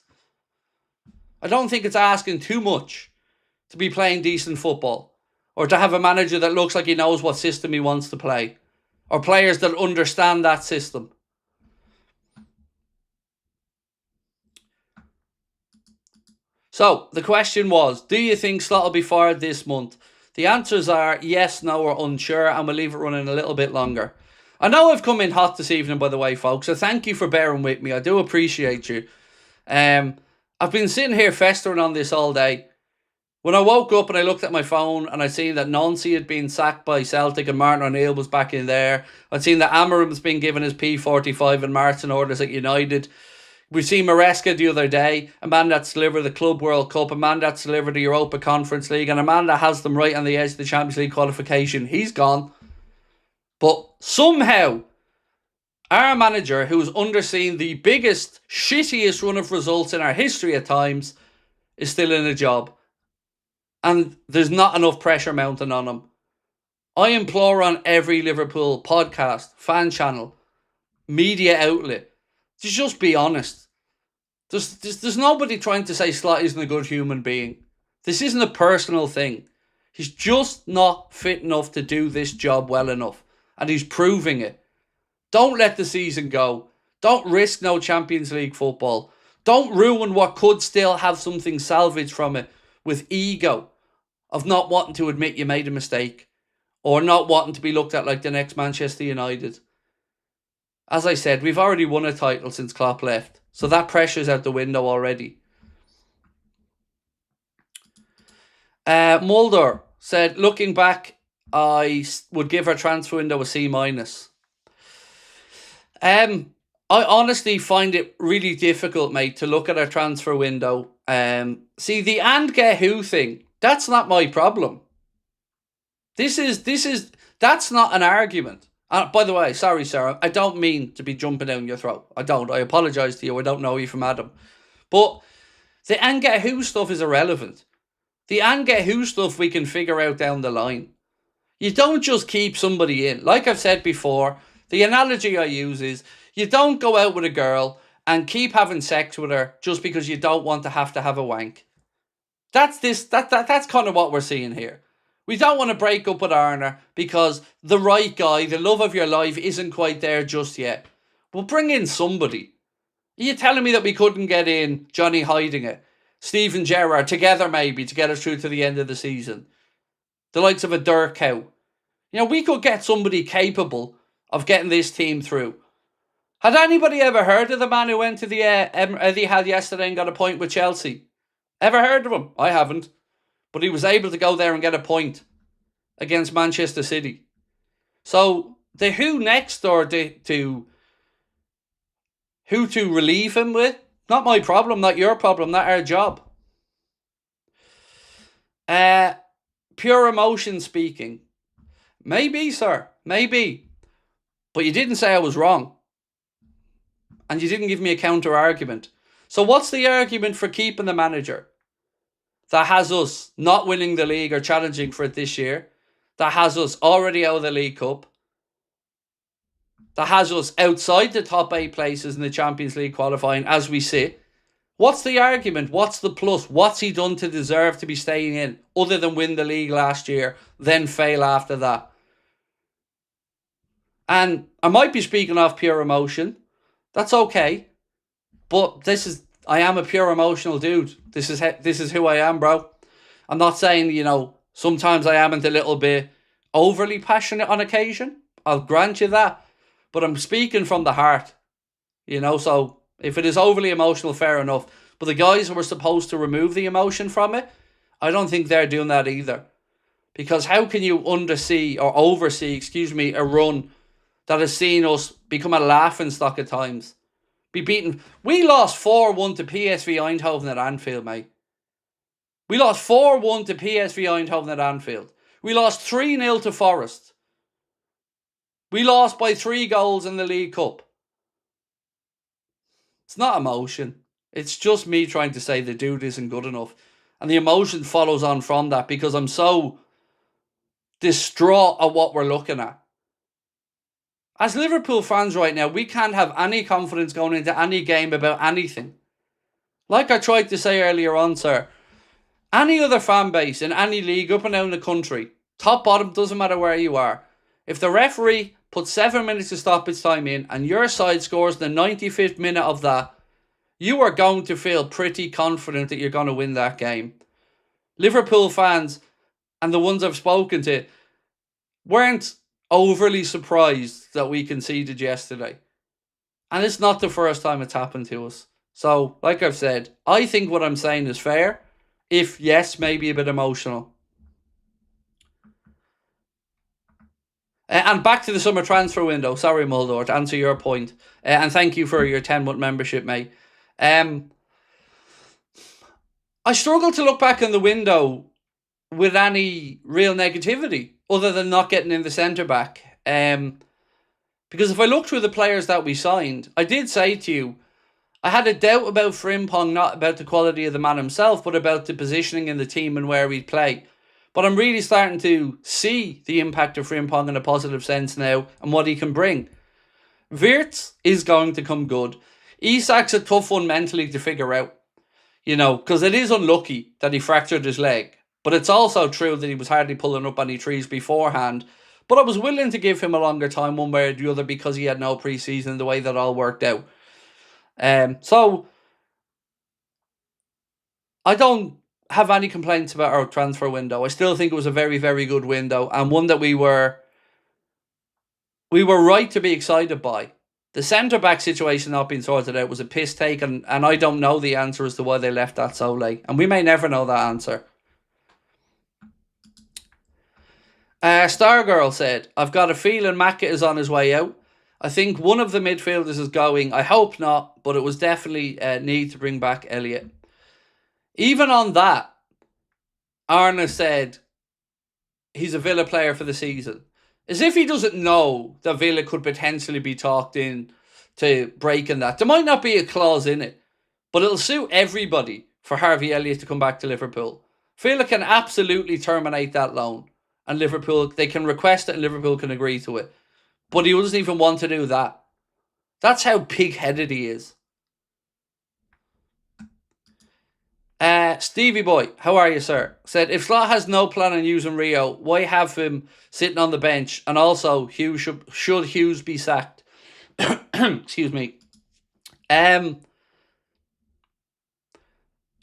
I don't think it's asking too much to be playing decent football, or to have a manager that looks like he knows what system he wants to play, or players that understand that system. So, the question was, do you think Slot will be fired this month? The answers are yes, no, or unsure, and we'll leave it running a little bit longer. I know I've come in hot this evening, by the way, folks, so thank you for bearing with me. I do appreciate you. I've been sitting here festering on this all day. When I woke up and I looked at my phone and I seen that Nancy had been sacked by Celtic and Martin O'Neill was back in there. I'd seen that Amarim's been given his P45 and marching orders at United. We've seen Maresca the other day, a man that's delivered the Club World Cup, a man that's delivered the Europa Conference League, and a man that has them right on the edge of the Champions League qualification. He's gone. But somehow, our manager, who's underseen the biggest, shittiest run of results in our history at times, is still in a job. And there's not enough pressure mounting on him. I implore on every Liverpool podcast, fan channel, media outlet, to just be honest. There's nobody trying to say Slot isn't a good human being. This isn't a personal thing. He's just not fit enough to do this job well enough. And he's proving it. Don't let the season go. Don't risk no Champions League football. Don't ruin what could still have something salvaged from it with ego of not wanting to admit you made a mistake, or not wanting to be looked at like the next Manchester United. As I said, we've already won a title since Klopp left, so that pressure's out the window already. Mulder said, looking back, I would give her transfer window a C-. I honestly find it really difficult, mate, to look at our transfer window. See, the GUEHI thing, that's not my problem. That's not an argument. By the way, sorry, Sarah, I don't mean to be jumping down your throat. I don't. I apologise to you. I don't know you from Adam. But the GUEHI stuff is irrelevant. The GUEHI stuff we can figure out down the line. You don't just keep somebody in. Like I've said before, the analogy I use is you don't go out with a girl and keep having sex with her just because you don't want to have a wank. That's kind of what we're seeing here. We don't want to break up with Arner because the right guy, the love of your life, isn't quite there just yet. But bring in somebody. Are you telling me that we couldn't get in Johnny Hiding It? Steven Gerrard together maybe to get us through to the end of the season. The likes of a Dirk Cow. You know, we could get somebody capable of getting this team through. Had anybody ever heard of the man who went to the Etihad yesterday and got a point with Chelsea? Ever heard of him? I haven't. But he was able to go there and get a point against Manchester City. So, the who next or to who to relieve him with? Not my problem, not your problem, not our job. Pure emotion speaking. Maybe, sir. Maybe. But you didn't say I was wrong. And you didn't give me a counter argument. So what's the argument for keeping the manager that has us not winning the league or challenging for it this year? That has us already out of the League Cup? That has us outside the top 8 places in the Champions League qualifying as we sit? What's the argument? What's the plus? What's he done to deserve to be staying in other than win the league last year, then fail after that? And I might be speaking off pure emotion. That's okay. But I am a pure emotional dude. This is who I am, bro. I'm not saying, you know, sometimes I am a little bit overly passionate on occasion. I'll grant you that. But I'm speaking from the heart. You know, so if it is overly emotional, fair enough. But the guys who were supposed to remove the emotion from it, I don't think they're doing that either. Because how can you oversee, a run that has seen us become a laughing stock at times? Be beaten. We lost 4-1 to PSV Eindhoven at Anfield, mate. We lost 4-1 to PSV Eindhoven at Anfield. We lost 3-0 to Forest. We lost by 3 goals in the League Cup. It's not emotion. It's just me trying to say the dude isn't good enough. And the emotion follows on from that because I'm so distraught at what we're looking at. As Liverpool fans right now, we can't have any confidence going into any game about anything. Like I tried to say earlier on, sir, any other fan base in any league up and down the country, top, bottom, doesn't matter where you are, if the referee puts 7 minutes to stoppage time in and your side scores the 95th minute of that, you are going to feel pretty confident that you're going to win that game. Liverpool fans and the ones I've spoken to weren't overly surprised that we conceded yesterday. And it's not the first time it's happened to us. So, like I've said, I think what I'm saying is fair. If, yes, maybe a bit emotional. And back to the summer transfer window. Sorry, Mulder, to answer your point. And thank you for your 10-month membership, mate. I struggle to look back in the window with any real negativity other than not getting in the centre-back. Because if I look through the players that we signed, I did say to you, I had a doubt about Frimpong, not about the quality of the man himself, but about the positioning in the team and where we'd play. But I'm really starting to see the impact of Frimpong in a positive sense now and what he can bring. Wirtz is going to come good. Isak's a tough one mentally to figure out, you know, because it is unlucky that he fractured his leg. But it's also true that he was hardly pulling up any trees beforehand. But I was willing to give him a longer time one way or the other because he had no pre-season the way that all worked out. So I don't have any complaints about our transfer window. I still think it was a very, very good window and one that we were right to be excited by. The centre-back situation not being sorted out was a piss take, and I don't know the answer as to why they left that so late. And we may never know that answer. Stargirl said, I've got a feeling Macca is on his way out. I think one of the midfielders is going. I hope not, but it was definitely a need to bring back Elliott. Even on that, Arna said he's a Villa player for the season. As if he doesn't know that Villa could potentially be talked in to breaking that. There might not be a clause in it, but it'll suit everybody for Harvey Elliott to come back to Liverpool. Villa can absolutely terminate that loan, and Liverpool, they can request it and Liverpool can agree to it. But he doesn't even want to do that. That's how pig-headed he is. Stevie Boy, how are you, sir? Said, if Slot has no plan on using Rio, why have him sitting on the bench? And also, should Hughes be sacked? Excuse me.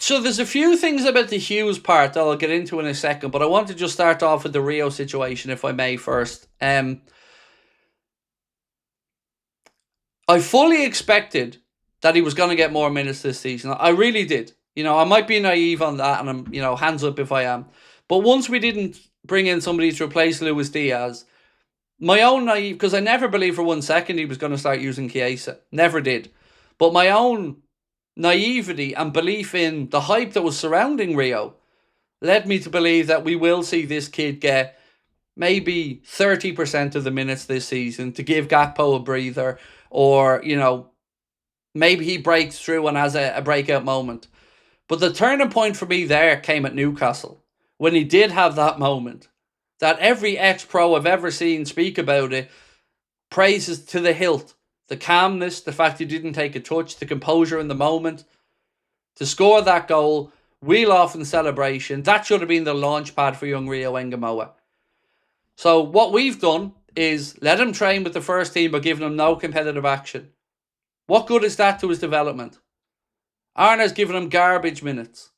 So there's a few things about the Hughes part that I'll get into in a second, but I want to just start off with the Rio situation, if I may, first. I fully expected that he was going to get more minutes this season. I really did. I might be naive on that, and I'm, hands up if I am. But once we didn't bring in somebody to replace Luis Diaz, my own naive, because I never believed for 1 second he was going to start using CHIESA. Never did. But my own naivety and belief in the hype that was surrounding Rio led me to believe that we will see this kid get maybe 30% of the minutes this season to give Gakpo a breather, or, maybe he breaks through and has a breakout moment. But the turning point for me there came at Newcastle, when he did have that moment that every ex-pro I've ever seen speak about it praises to the hilt. The calmness, the fact he didn't take a touch, the composure in the moment. To score that goal, wheel off in celebration, that should have been the launch pad for young Rio Ngumoha. So what we've done is let him train with the first team by giving him no competitive action. What good is that to his development? Arna's given him garbage minutes,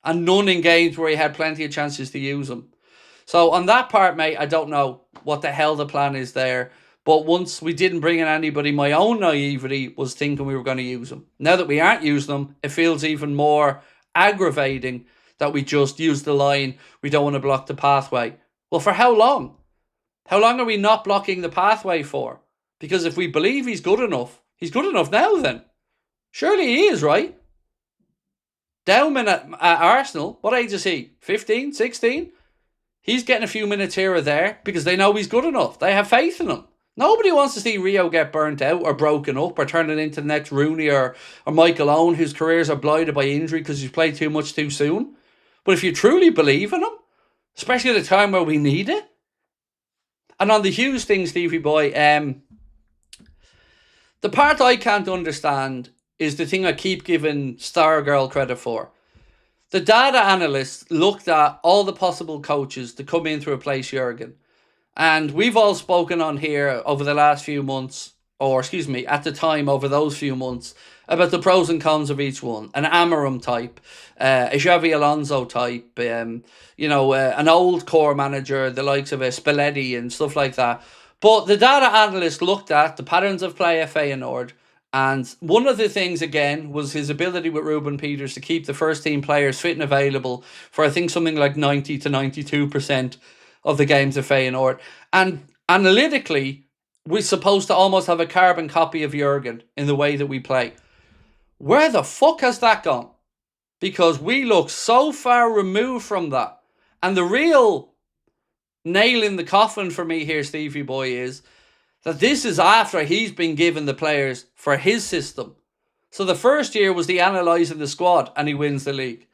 and none in games where he had plenty of chances to use them. So on that part, mate, I don't know what the hell the plan is there. But once we didn't bring in anybody, my own naivety was thinking we were going to use them. Now that we aren't using them, it feels even more aggravating that we just used the line, we don't want to block the pathway. Well, for how long? How long are we not blocking the pathway for? Because if we believe he's good enough now then. Surely he is, right? Dowman at Arsenal, what age is he? 15, 16? He's getting a few minutes here or there because they know he's good enough. They have faith in him. Nobody wants to see Rio get burnt out or broken up or turning into the next Rooney or Michael Owen, whose careers are blighted by injury because he's played too much too soon. But if you truly believe in him, especially at a time where we need it. And on the Hughes thing, Stevie boy, the part I can't understand is the thing I keep giving Stargirl credit for. The data analysts looked at all the possible coaches to come in to replace Jurgen. And we've all spoken on here over the last few months, at the time over those few months, about the pros and cons of each one. An Amarim type, a Xavi Alonso type, an old core manager, the likes of a Spalletti and stuff like that. But the data analysts looked at the patterns of play at Feyenoord, and one of the things, again, was his ability with Ruben Peters to keep the first team players fit and available for, I think, something like 90 to 92% of the games of Feyenoord. And analytically, we're supposed to almost have a carbon copy of Jurgen in the way that we play. Where the fuck has that gone? Because we look so far removed from that. And the real nail in the coffin for me here, Stevie boy, is that this is after he's been given the players for his system. So the first year was the analysing the squad and he wins the league.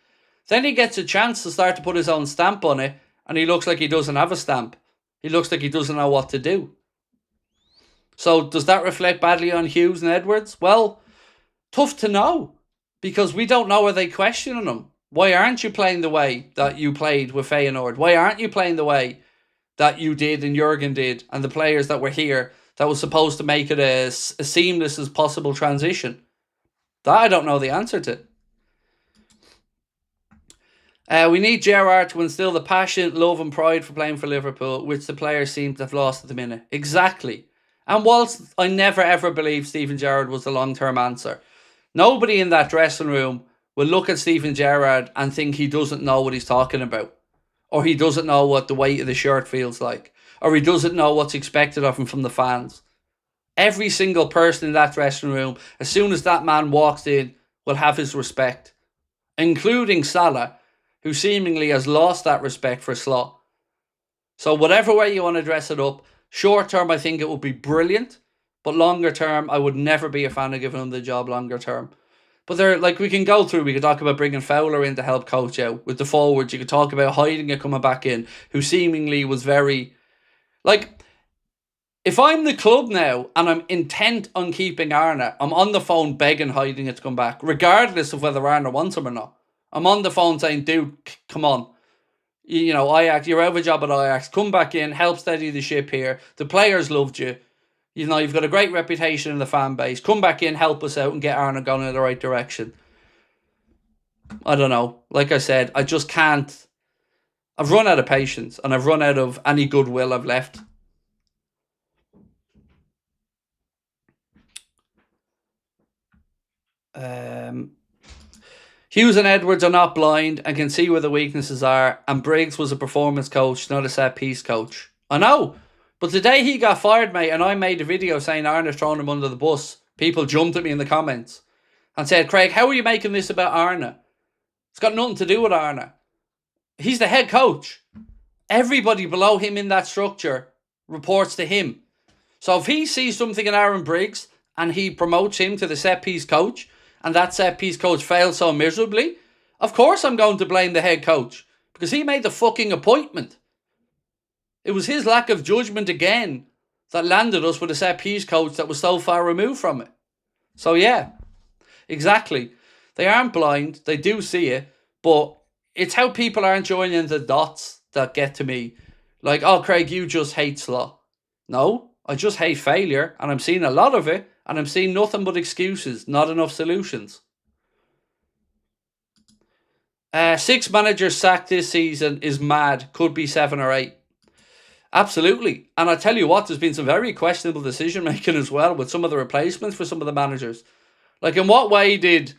Then he gets a chance to start to put his own stamp on it and he looks like he doesn't have a stamp. He looks like he doesn't know what to do. So does that reflect badly on Hughes and Edwards? Well, tough to know, because we don't know, are they questioning him? Why aren't you playing the way that you played with Feyenoord? Why aren't you playing the way that you did and Jurgen did and the players that were here that was supposed to make it as seamless as possible transition? That I don't know the answer to. We need Gerrard to instill the passion, love and pride for playing for Liverpool, which the players seem to have lost at the minute. Exactly. And whilst I never ever believed Steven Gerrard was the long-term answer, nobody in that dressing room will look at Steven Gerrard and think he doesn't know what he's talking about. Or he doesn't know what the weight of the shirt feels like. Or he doesn't know what's expected of him from the fans. Every single person in that dressing room, as soon as that man walks in, will have his respect. Including Salah, who seemingly has lost that respect for Slot. So whatever way you want to dress it up, short term I think it would be brilliant, but longer term I would never be a fan of giving him the job longer term. But we can go through, we could talk about bringing Fowler in to help coach out. With the forwards, you could talk about Heidegger coming back in, who seemingly was very... if I'm the club now and I'm intent on keeping Arna, I'm on the phone begging Heidegger to come back, regardless of whether Arna wants him or not. I'm on the phone saying, dude, come on. Ajax, you're out of a job at Ajax. Come back in, help steady the ship here. The players loved you. You've got a great reputation in the fan base. Come back in, help us out and get Arna going in the right direction. I don't know. Like I said, I just can't. I've run out of patience and I've run out of any goodwill I've left. Hughes and Edwards are not blind and can see where the weaknesses are, and Briggs was a performance coach, not a set-piece coach. I know, but the day he got fired, mate, and I made a video saying Arna's thrown him under the bus, people jumped at me in the comments and said, Craig, how are you making this about Arna? It's got nothing to do with Arna. He's the head coach. Everybody below him in that structure reports to him. So if he sees something in Aaron Briggs and he promotes him to the set-piece coach, and that set-piece coach fails so miserably, of course I'm going to blame the head coach, because he made the fucking appointment. It was his lack of judgment again that landed us with a set-piece coach that was so far removed from it. So yeah, exactly. They aren't blind, they do see it, but it's how people aren't joining the dots that get to me. Like, oh, Craig, you just hate Salah. No, I just hate failure, and I'm seeing a lot of it, and I'm seeing nothing but excuses, not enough solutions. 6 managers sacked this season is mad. Could be 7 or 8. Absolutely. And I tell you what, there's been some very questionable decision making as well with some of the replacements for some of the managers. Like, in what way did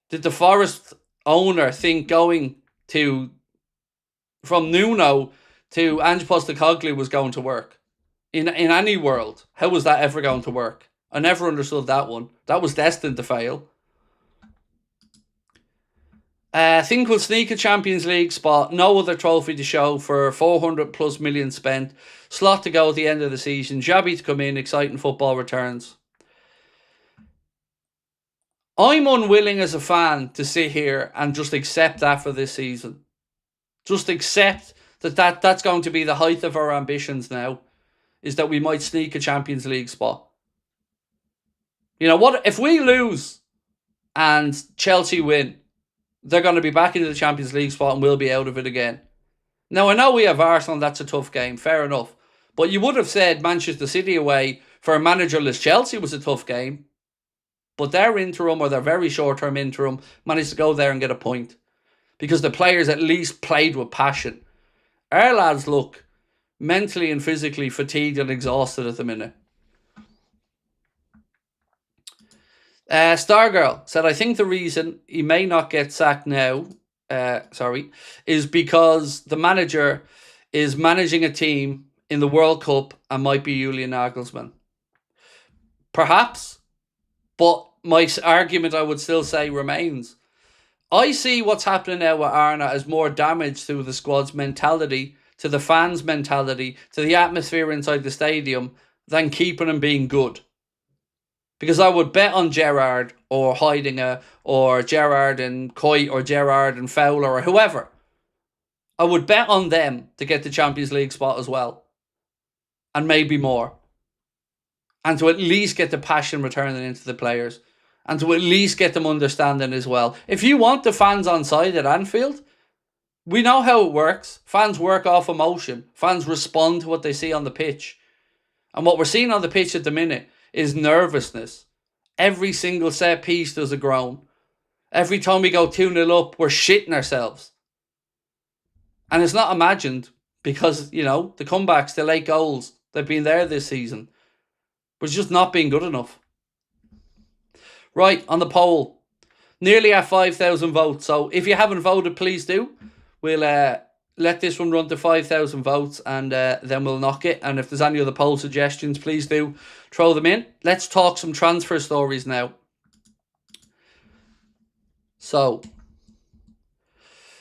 the Forest owner think going from Nuno to Ange Postecoglou was going to work? In any world, how was that ever going to work? I never understood that one. That was destined to fail. I think we'll sneak a Champions League spot. No other trophy to show for 400 plus million spent. Slot to go at the end of the season. Xabi to come in. Exciting football returns. I'm unwilling as a fan to sit here and just accept that for this season. Just accept that's going to be the height of our ambitions now. Is that we might sneak a Champions League spot. You know what? If we lose and Chelsea win, they're going to be back into the Champions League spot and we'll be out of it again. Now, I know we have Arsenal and that's a tough game. Fair enough. But you would have said Manchester City away for a managerless Chelsea was a tough game. But their interim, or their very short-term interim, managed to go there and get a point. Because the players at least played with passion. Our lads look mentally and physically fatigued and exhausted at the minute. Stargirl said, I think the reason he may not get sacked now, is because the manager is managing a team in the World Cup and might be Julian Nagelsmann. Perhaps, but my argument I would still say remains. I see what's happening now with Arna as more damage to the squad's mentality, to the fans' mentality, to the atmosphere inside the stadium, than keeping him being good. Because I would bet on Gerrard or Heidinger or Gerrard and Coit or Gerrard and Fowler or whoever. I would bet on them to get the Champions League spot as well. And maybe more. And to at least get the passion returning into the players. And to at least get them understanding as well. If you want the fans on side at Anfield, we know how it works. Fans work off emotion. Fans respond to what they see on the pitch. And what we're seeing on the pitch at the minute is nervousness. Every single set piece does a groan. Every time we go 2-0 up, we're shitting ourselves. And it's not imagined because, you know, the comebacks, the late goals, they've been there this season. But it's just not been good enough. Right, on the poll. Nearly at 5,000 votes. So if you haven't voted, please do. We'll let this one run to 5,000 votes and then we'll knock it. And if there's any other poll suggestions, please do throw them in. Let's talk some transfer stories now. So,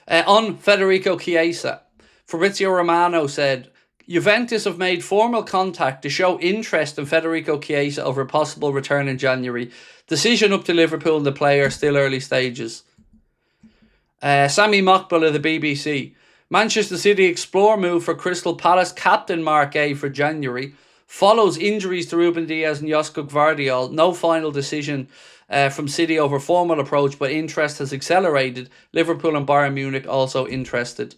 on Federico Chiesa, Fabrizio Romano said, Juventus have made formal contact to show interest in Federico Chiesa over a possible return in January. Decision up to Liverpool and the player, still early stages. Sami Mokbel of the BBC. Manchester City explore move for Crystal Palace captain Mark A for January. Follows injuries to Ruben Diaz and Josko Gvardiol. No final decision from City over formal approach, but interest has accelerated. Liverpool and Bayern Munich also interested.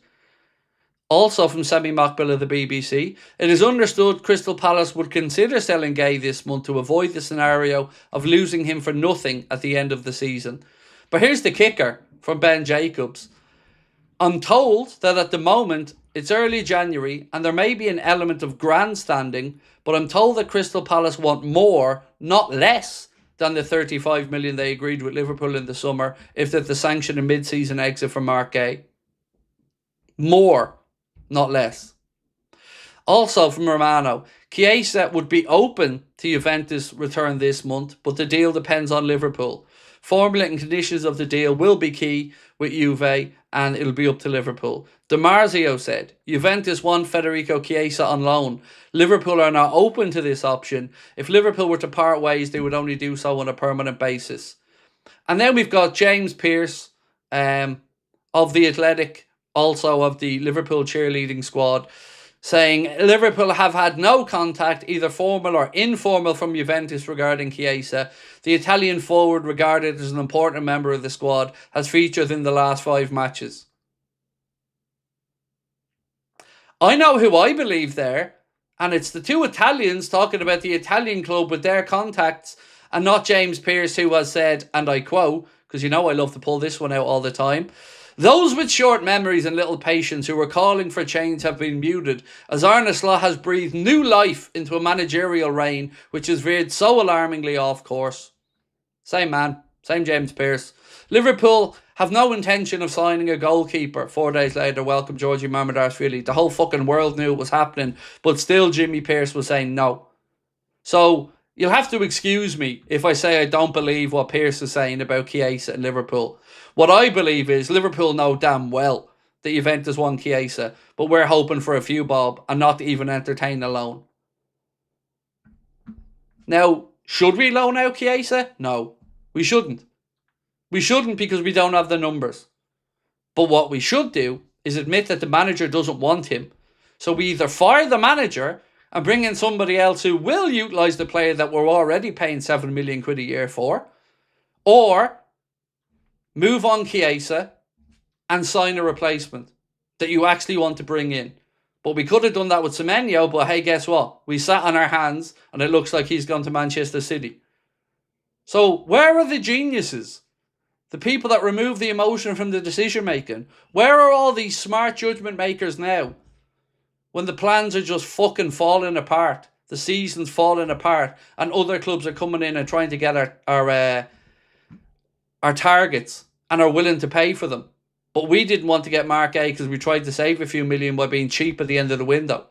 Also from Sami Mokbel of the BBC, it is understood Crystal Palace would consider selling Gay this month to avoid the scenario of losing him for nothing at the end of the season. But here's the kicker from Ben Jacobs. I'm told that at the moment it's early January and there may be an element of grandstanding, but I'm told that Crystal Palace want more, not less, than the 35 million they agreed with Liverpool in the summer if they're to sanction a mid-season exit from Mark Gay. More, not less. Also from Romano, Chiesa would be open to Juventus' return this month, but the deal depends on Liverpool. Formula and conditions of the deal will be key with Juve, and it'll be up to Liverpool. DiMarzio said, Juventus want Federico Chiesa on loan. Liverpool are not open to this option. If Liverpool were to part ways, they would only do so on a permanent basis. And then we've got James Pearce of The Athletic, also of the Liverpool cheerleading squad, saying Liverpool have had no contact, either formal or informal, from Juventus regarding Chiesa. The Italian forward, regarded as an important member of the squad, has featured in the last 5 matches. I know who I believe there, and it's the 2 Italians talking about the Italian club with their contacts, and not James Pearce, who has said, and I quote, because you know I love to pull this one out all the time, those with short memories and little patience who were calling for change have been muted, as Arne Slot has breathed new life into a managerial reign which has veered so alarmingly off course. Same man, same James Pearce. Liverpool have no intention of signing a goalkeeper. 4 days later, welcome Georgie Marmadarashvili. The whole fucking world knew it was happening, but still Jimmy Pearce was saying no. So you'll have to excuse me if I say I don't believe what Pearce is saying about Chiesa and Liverpool. What I believe is Liverpool know damn well that Juventus want Chiesa, but we're hoping for a few bob and not to even entertain a loan. Now, should we loan out Chiesa? No, we shouldn't. We shouldn't, because we don't have the numbers. But what we should do is admit that the manager doesn't want him. So we either fire the manager and bring in somebody else who will utilise the player that we're already paying 7 million quid a year for, or move on Chiesa and sign a replacement that you actually want to bring in. But we could have done that with Semenyo, but hey, guess what? We sat on our hands and it looks like he's gone to Manchester City. So where are the geniuses? The people that remove the emotion from the decision making? Where are all these smart judgment makers now? When the plans are just fucking falling apart, the season's falling apart, and other clubs are coming in and trying to get our targets and are willing to pay for them. But we didn't want to get Mark A because we tried to save a few million by being cheap at the end of the window.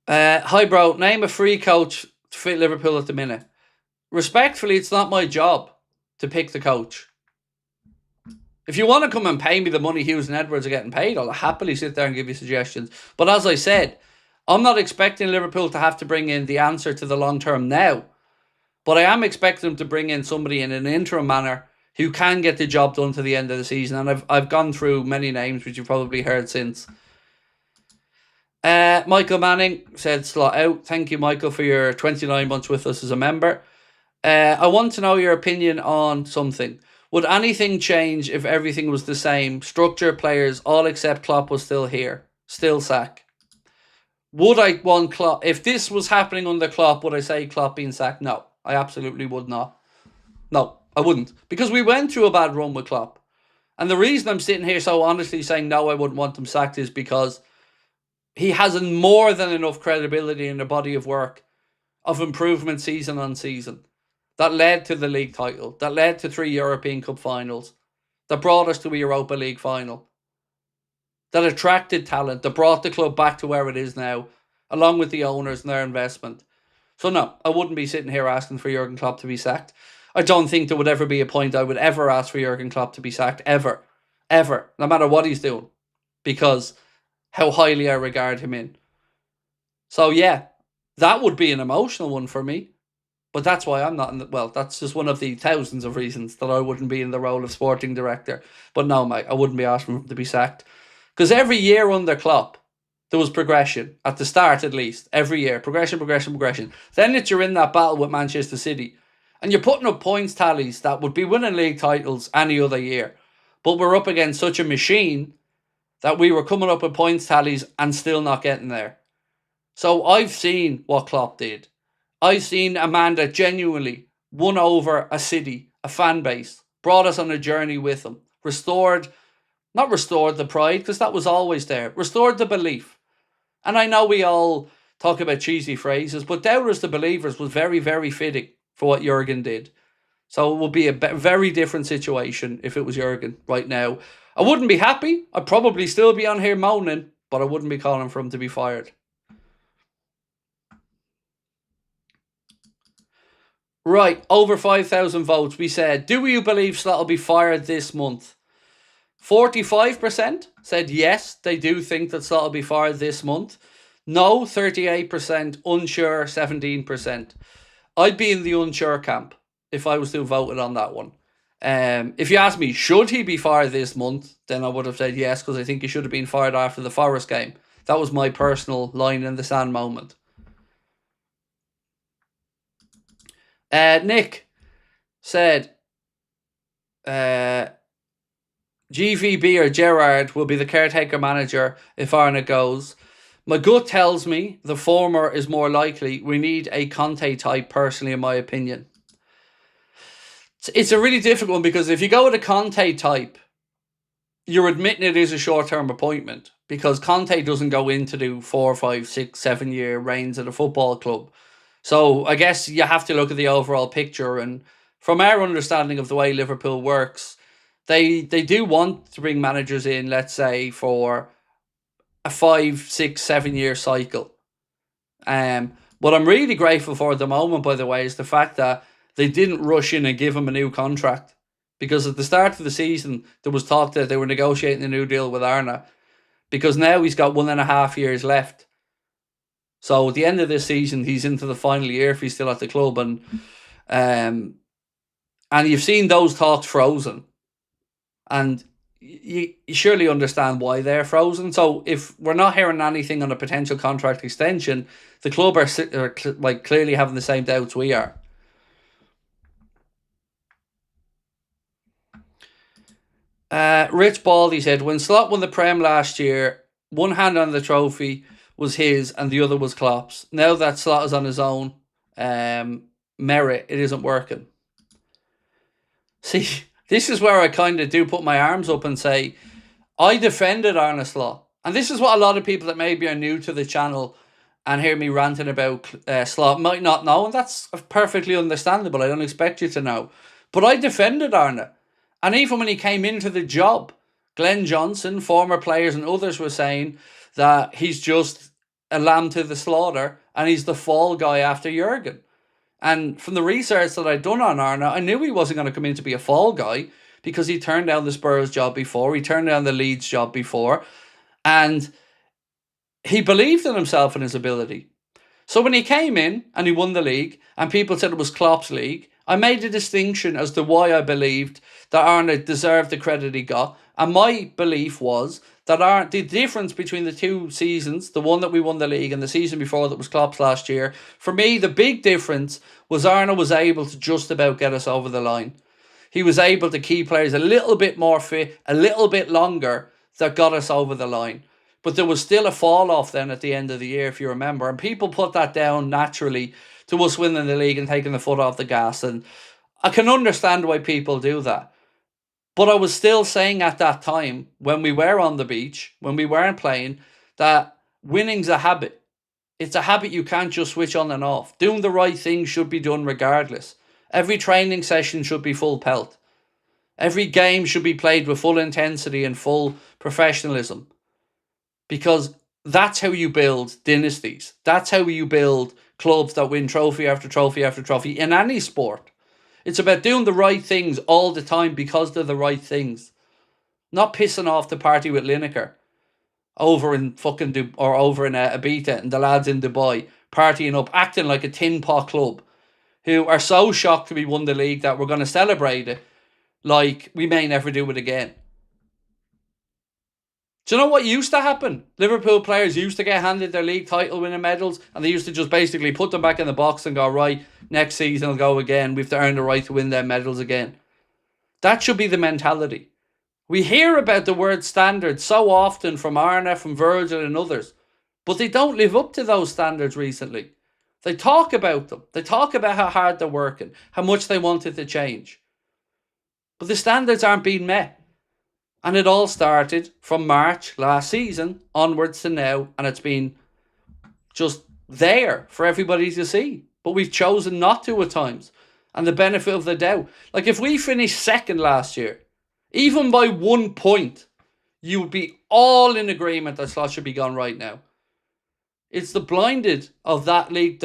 Hi bro, name a free coach to fit Liverpool at the minute. Respectfully, it's not my job to pick the coach. If you want to come and pay me the money Hughes and Edwards are getting paid, I'll happily sit there and give you suggestions. But as I said, I'm not expecting Liverpool to have to bring in the answer to the long term now. But I am expecting them to bring in somebody in an interim manner who can get the job done to the end of the season. And I've gone through many names, which you've probably heard since. Michael Manning said slot out. Thank you, Michael, for your 29 months with us as a member. I want to know your opinion on something. Would anything change if everything was the same? Structure, players, all except Klopp was still here. Still sack. Would I want Klopp? If this was happening under Klopp, would I say Klopp being sacked? No, I absolutely would not. No, I wouldn't. Because we went through a bad run with Klopp. And the reason I'm sitting here so honestly saying no, I wouldn't want him sacked is because he has more than enough credibility in the body of work of improvement season on season. That led to the league title. That led to 3 European Cup finals. That brought us to a Europa League final. That attracted talent. That brought the club back to where it is now. Along with the owners and their investment. So no, I wouldn't be sitting here asking for Jurgen Klopp to be sacked. I don't think there would ever be a point I would ever ask for Jurgen Klopp to be sacked. Ever. Ever. No matter what he's doing. Because how highly I regard him in. So yeah, that would be an emotional one for me. But that's why I'm not in the... Well, that's just one of the thousands of reasons that I wouldn't be in the role of sporting director. But no, mate, I wouldn't be asking him to be sacked. Because every year under Klopp, there was progression. At the start, at least. Every year. Progression. Then you're in that battle with Manchester City. And you're putting up points tallies that would be winning league titles any other year. But we're up against such a machine that we were coming up with points tallies and still not getting there. So I've seen what Klopp did. I've seen a man that genuinely won over a city, a fan base, brought us on a journey with him, not restored the pride, because that was always there, restored the belief. And I know we all talk about cheesy phrases, but doubters to believers was very, very fitting for what Jurgen did. So it would be a very different situation if it was Jurgen right now. I wouldn't be happy. I'd probably still be on here moaning, but I wouldn't be calling for him to be fired. Right, over 5,000 votes. We said, do you believe Slot will be fired this month? 45% said yes, they do think that Slot will be fired this month. No, 38%. Unsure, 17%. I'd be in the unsure camp if I was to vote on that one. If you ask me, should he be fired this month, then I would have said yes, because I think he should have been fired after the Forest game. That was my personal line in the sand moment. Nick said, GVB or Gerrard will be the caretaker manager if Arna goes. My gut tells me the former is more likely. We need a Conte type, personally, in my opinion. It's a really difficult one, because if you go with a Conte type, you're admitting it is a short-term appointment, because Conte doesn't go in to do 4, 5, 6, 7 year reigns at a football club. So I guess you have to look at the overall picture. And from our understanding of the way Liverpool works, they do want to bring managers in, let's say, for a 5, 6, 7 year cycle. What I'm really grateful for at the moment, by the way, is the fact that they didn't rush in and give him a new contract. Because at the start of the season, there was talk that they were negotiating a new deal with Arna. Because now he's got 1.5 years left. So at the end of this season, he's into the final year if he's still at the club. And you've seen those talks frozen. And you surely understand why they're frozen. So if we're not hearing anything on a potential contract extension, the club are like clearly having the same doubts we are. Rich Baldy said, when Slot won the Prem last year, one hand on the trophy was his and the other was Klopp's. Now that Slot is on his own merit, it isn't working. See, this is where I kind of do put my arms up and say, I defended Arne Slot. And this is what a lot of people that maybe are new to the channel and hear me ranting about Slot might not know. And that's perfectly understandable. I don't expect you to know. But I defended Arne. And even when he came into the job, Glenn Johnson, former players and others were saying that he's just a lamb to the slaughter and he's the fall guy after Jurgen. And from the research that I'd done on Arne, I knew he wasn't going to come in to be a fall guy, because he turned down the Spurs job before, he turned down the Leeds job before, and he believed in himself and his ability. So when he came in and he won the league, and people said it was Klopp's league, I made a distinction as to why I believed that Arne deserved the credit he got. And my belief was that the difference between the two seasons, the one that we won the league and the season before that was Klopp's last year, for me, the big difference was Arne was able to just about get us over the line. He was able to keep players a little bit more fit, a little bit longer, that got us over the line. But there was still a fall off then at the end of the year, if you remember. And people put that down naturally to us winning the league and taking the foot off the gas. And I can understand why people do that. But I was still saying at that time, when we were on the beach, when we weren't playing, that winning's a habit. It's a habit you can't just switch on and off. Doing the right thing should be done regardless. Every training session should be full pelt. Every game should be played with full intensity and full professionalism. Because that's how you build dynasties. That's how you build clubs that win trophy after trophy after trophy in any sport. It's about doing the right things all the time because they're the right things. Not pissing off the party with Lineker over in Ibiza and the lads in Dubai partying up, acting like a tin pot club who are so shocked to be won the league that we're going to celebrate it like we may never do it again. Do you know what used to happen? Liverpool players used to get handed their league title winning medals and they used to just basically put them back in the box and go, right, next season I'll go again. We have to earn the right to win their medals again. That should be the mentality. We hear about the word standards so often from Arne, from Virgil and others, but they don't live up to those standards recently. They talk about them. They talk about how hard they're working, how much they wanted to change. But the standards aren't being met. And it all started from March last season onwards to now, and it's been just there for everybody to see. But we've chosen not to at times. And the benefit of the doubt. Like, if we finished second last year, even by 1 point, you would be all in agreement that Slot should be gone right now. It's the blindness of that league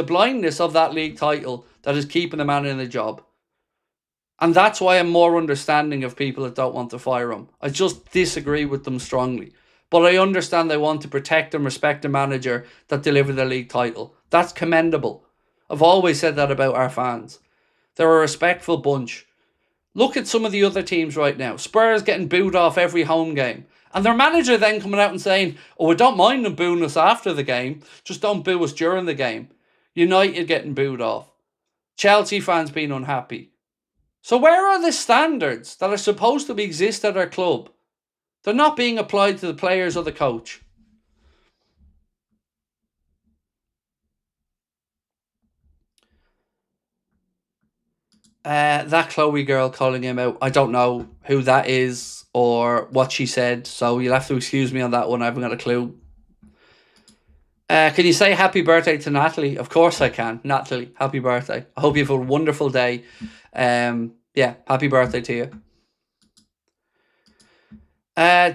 title that is keeping the man in the job. And that's why I'm more understanding of people that don't want to fire him. I just disagree with them strongly. But I understand they want to protect and respect the manager that delivered the league title. That's commendable. I've always said that about our fans. They're a respectful bunch. Look at some of the other teams right now. Spurs getting booed off every home game. And their manager then coming out and saying, oh, we don't mind them booing us after the game. Just don't boo us during the game. United getting booed off. Chelsea fans being unhappy. So where are the standards that are supposed to exist at our club? They're not being applied to the players or the coach. That Chloe girl calling him out, I don't know who that is or what she said, so you'll have to excuse me on that one. I haven't got a clue. Can you say happy birthday to Natalie? Of course I can. Natalie, happy birthday. I hope you have a wonderful day. Yeah, happy birthday to you.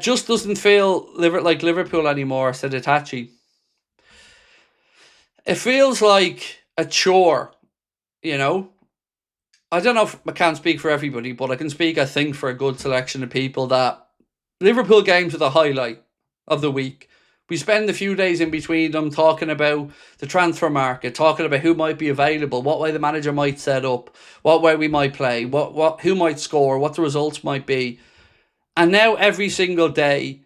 Just doesn't feel like Liverpool anymore, said Itachi. It feels like a chore, you know. I don't know if I can't speak for everybody, but I can speak, I think, for a good selection of people that Liverpool games are the highlight of the week. We spend a few days in between them talking about the transfer market, talking about who might be available, what way the manager might set up, what way we might play, who might score, what the results might be. And now every single day,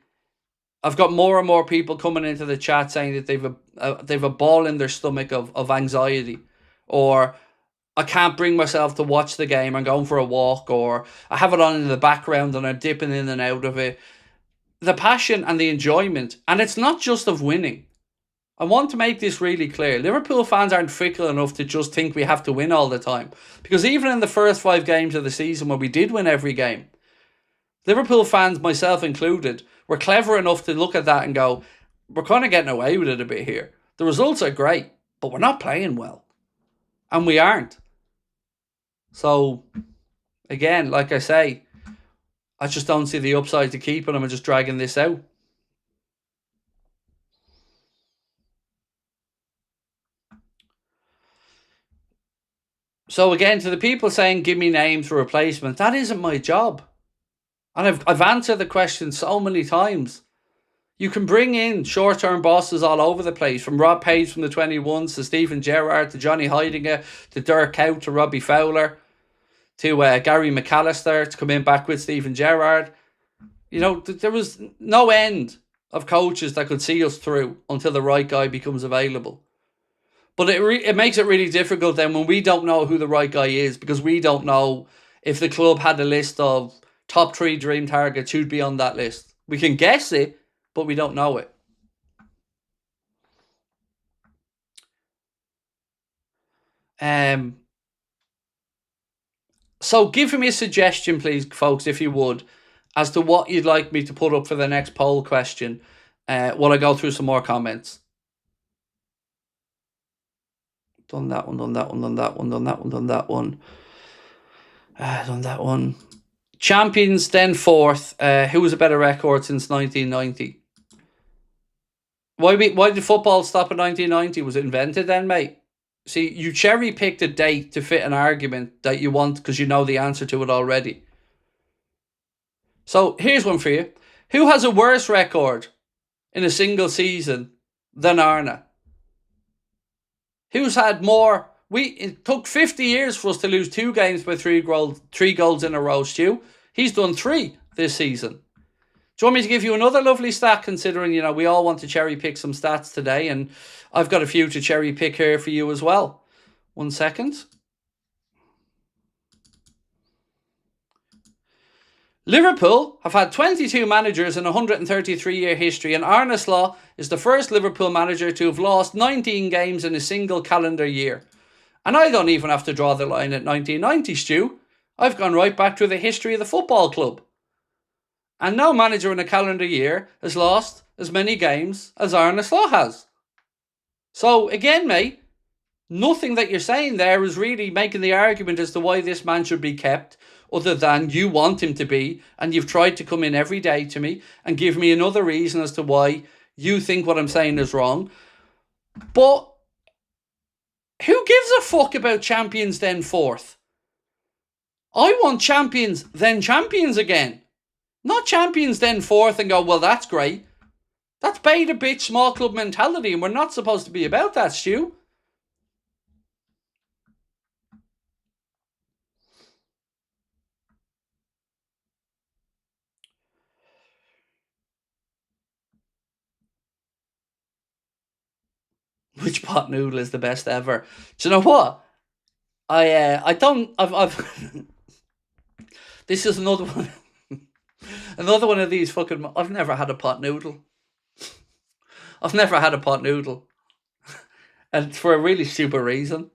I've got more and more people coming into the chat saying that they've a ball in their stomach of anxiety, or I can't bring myself to watch the game. I'm going for a walk, or I have it on in the background and I'm dipping in and out of it. The passion and the enjoyment, and it's not just of winning. I want to make this really clear. Liverpool fans aren't fickle enough to just think we have to win all the time. Because even in the first 5 games of the season where we did win every game, Liverpool fans, myself included, were clever enough to look at that and go, we're kind of getting away with it a bit here. The results are great, but we're not playing well. And we aren't. So, again, like I say, I just don't see the upside to keeping them and just dragging this out. So again, to the people saying, give me names for replacement, that isn't my job. And I've answered the question so many times. You can bring in short-term bosses all over the place, from Rob Page from the 21s to Stephen Gerrard to Johnny Heidinger to Dirk Kuyt to Robbie Fowler to Gary McAllister to come in back with Stephen Gerrard. You know, there was no end of coaches that could see us through until the right guy becomes available. But it makes it really difficult then when we don't know who the right guy is, because we don't know if the club had a list of top 3 dream targets who'd be on that list. We can guess it, but we don't know it. So give me a suggestion, please, folks, if you would, as to what you'd like me to put up for the next poll question while I go through some more comments. Done that one, done that one, done that one, done that one, done that one. Done that one. Champions, then 4th. Who was a better record since 1990? Why did football stop in 1990? Was it invented then, mate? See, you cherry-picked a date to fit an argument that you want because you know the answer to it already. So, here's one for you. Who has a worse record in a single season than Arna? Who's had more? It took 50 years for us to lose 2 games by 3 goals in a row, Stu. He's done 3 this season. Do you want me to give you another lovely stat, considering, you know, we all want to cherry pick some stats today, and I've got a few to cherry pick here for you as well. 1 second. Liverpool have had 22 managers in a 133-year history, and Arne Slot is the first Liverpool manager to have lost 19 games in a single calendar year. And I don't even have to draw the line at 1990, Stu. I've gone right back through the history of the football club. And no manager in a calendar year has lost as many games as Arne Slot has. So, again, mate, nothing that you're saying there is really making the argument as to why this man should be kept, other than you want him to be, and you've tried to come in every day to me and give me another reason as to why you think what I'm saying is wrong. But who gives a fuck about champions then fourth? I want champions then champions again. Not champions then fourth and go, well, that's great. That's beta bitch small club mentality, and we're not supposed to be about that, Stu. Which pot noodle is the best ever? Do you know what? I've this is another one. Another one of these fucking... I've never had a pot noodle. I've never had a pot noodle. And for a really stupid reason.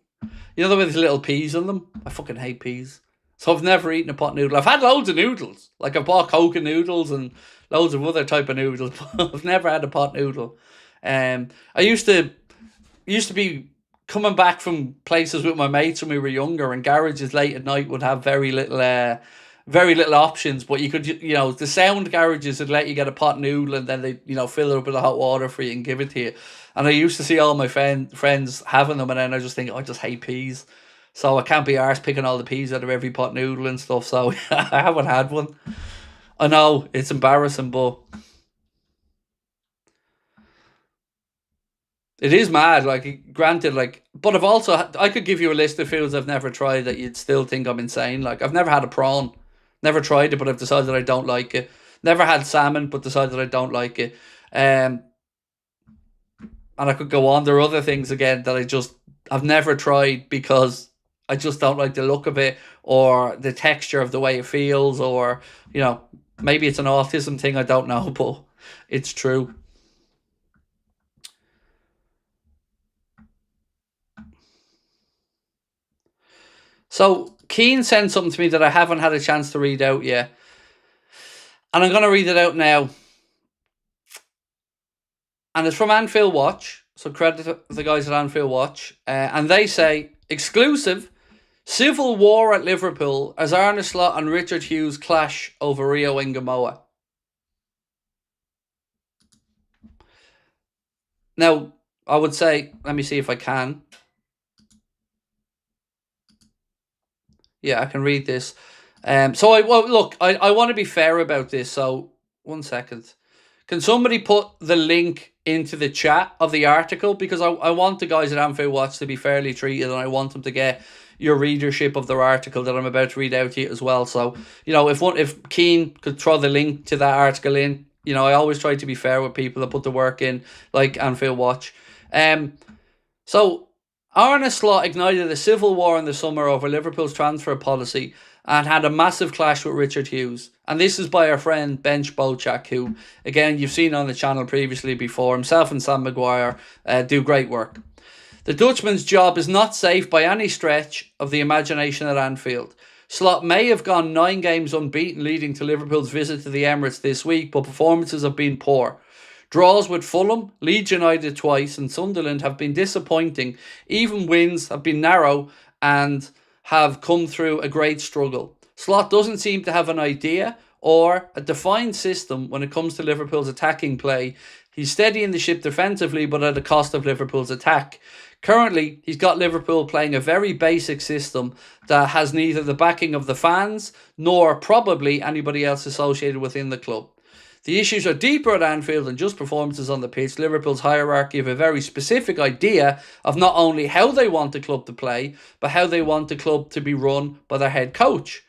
You know the way there's little peas in them? I fucking hate peas. So I've never eaten a pot noodle. I've had loads of noodles. Like I've bought Coca noodles and loads of other type of noodles. But I've never had a pot noodle. I used to be coming back from places with my mates when we were younger, and garages late at night would have very little options, but you could, the sound garages would let you get a pot noodle, and then they, fill it up with the hot water for you and give it to you. And I used to see all my friends having them, and then I just think, I just hate peas. So I can't be arsed picking all the peas out of every pot noodle and stuff, so I haven't had one. I know, it's embarrassing, but it is mad, like, granted, like, but I could give you a list of foods I've never tried that you'd still think I'm insane. Like, I've never had a prawn. Never tried it, but I've decided I don't like it. Never had salmon, but decided I don't like it. And I could go on. There are other things, again, that I've never tried because I just don't like the look of it, or the texture of the way it feels, or, maybe it's an autism thing, I don't know, but it's true. So, Keane sent something to me that I haven't had a chance to read out yet. And I'm going to read it out now. And it's from Anfield Watch. So credit the guys at Anfield Watch. And they say, exclusive, civil war at Liverpool as Arne Slot and Richard Hughes clash over Rio Ngumoha. Now, I would say, let me see if I can. Yeah, I can read this. I want to be fair about this. So, 1 second. Can somebody put the link into the chat of the article? Because I want the guys at Anfield Watch to be fairly treated, and I want them to get your readership of their article that I'm about to read out to you as well. So, if Keane could throw the link to that article in, I always try to be fair with people that put the work in, like Anfield Watch. So, Arne Slot ignited a civil war in the summer over Liverpool's transfer policy and had a massive clash with Richard Hughes. And this is by our friend Bench Bochak, who, again, you've seen on the channel previously before. Himself and Sam Maguire do great work. The Dutchman's job is not safe by any stretch of the imagination at Anfield. Slot may have gone 9 games unbeaten leading to Liverpool's visit to the Emirates this week, but performances have been poor. Draws with Fulham, Leeds United twice, and Sunderland have been disappointing. Even wins have been narrow and have come through a great struggle. Slot doesn't seem to have an idea or a defined system when it comes to Liverpool's attacking play. He's steadying the ship defensively, but at the cost of Liverpool's attack. Currently, he's got Liverpool playing a very basic system that has neither the backing of the fans nor probably anybody else associated within the club. The issues are deeper at Anfield than just performances on the pitch. Liverpool's hierarchy have a very specific idea of not only how they want the club to play, but how they want the club to be run by their head coach.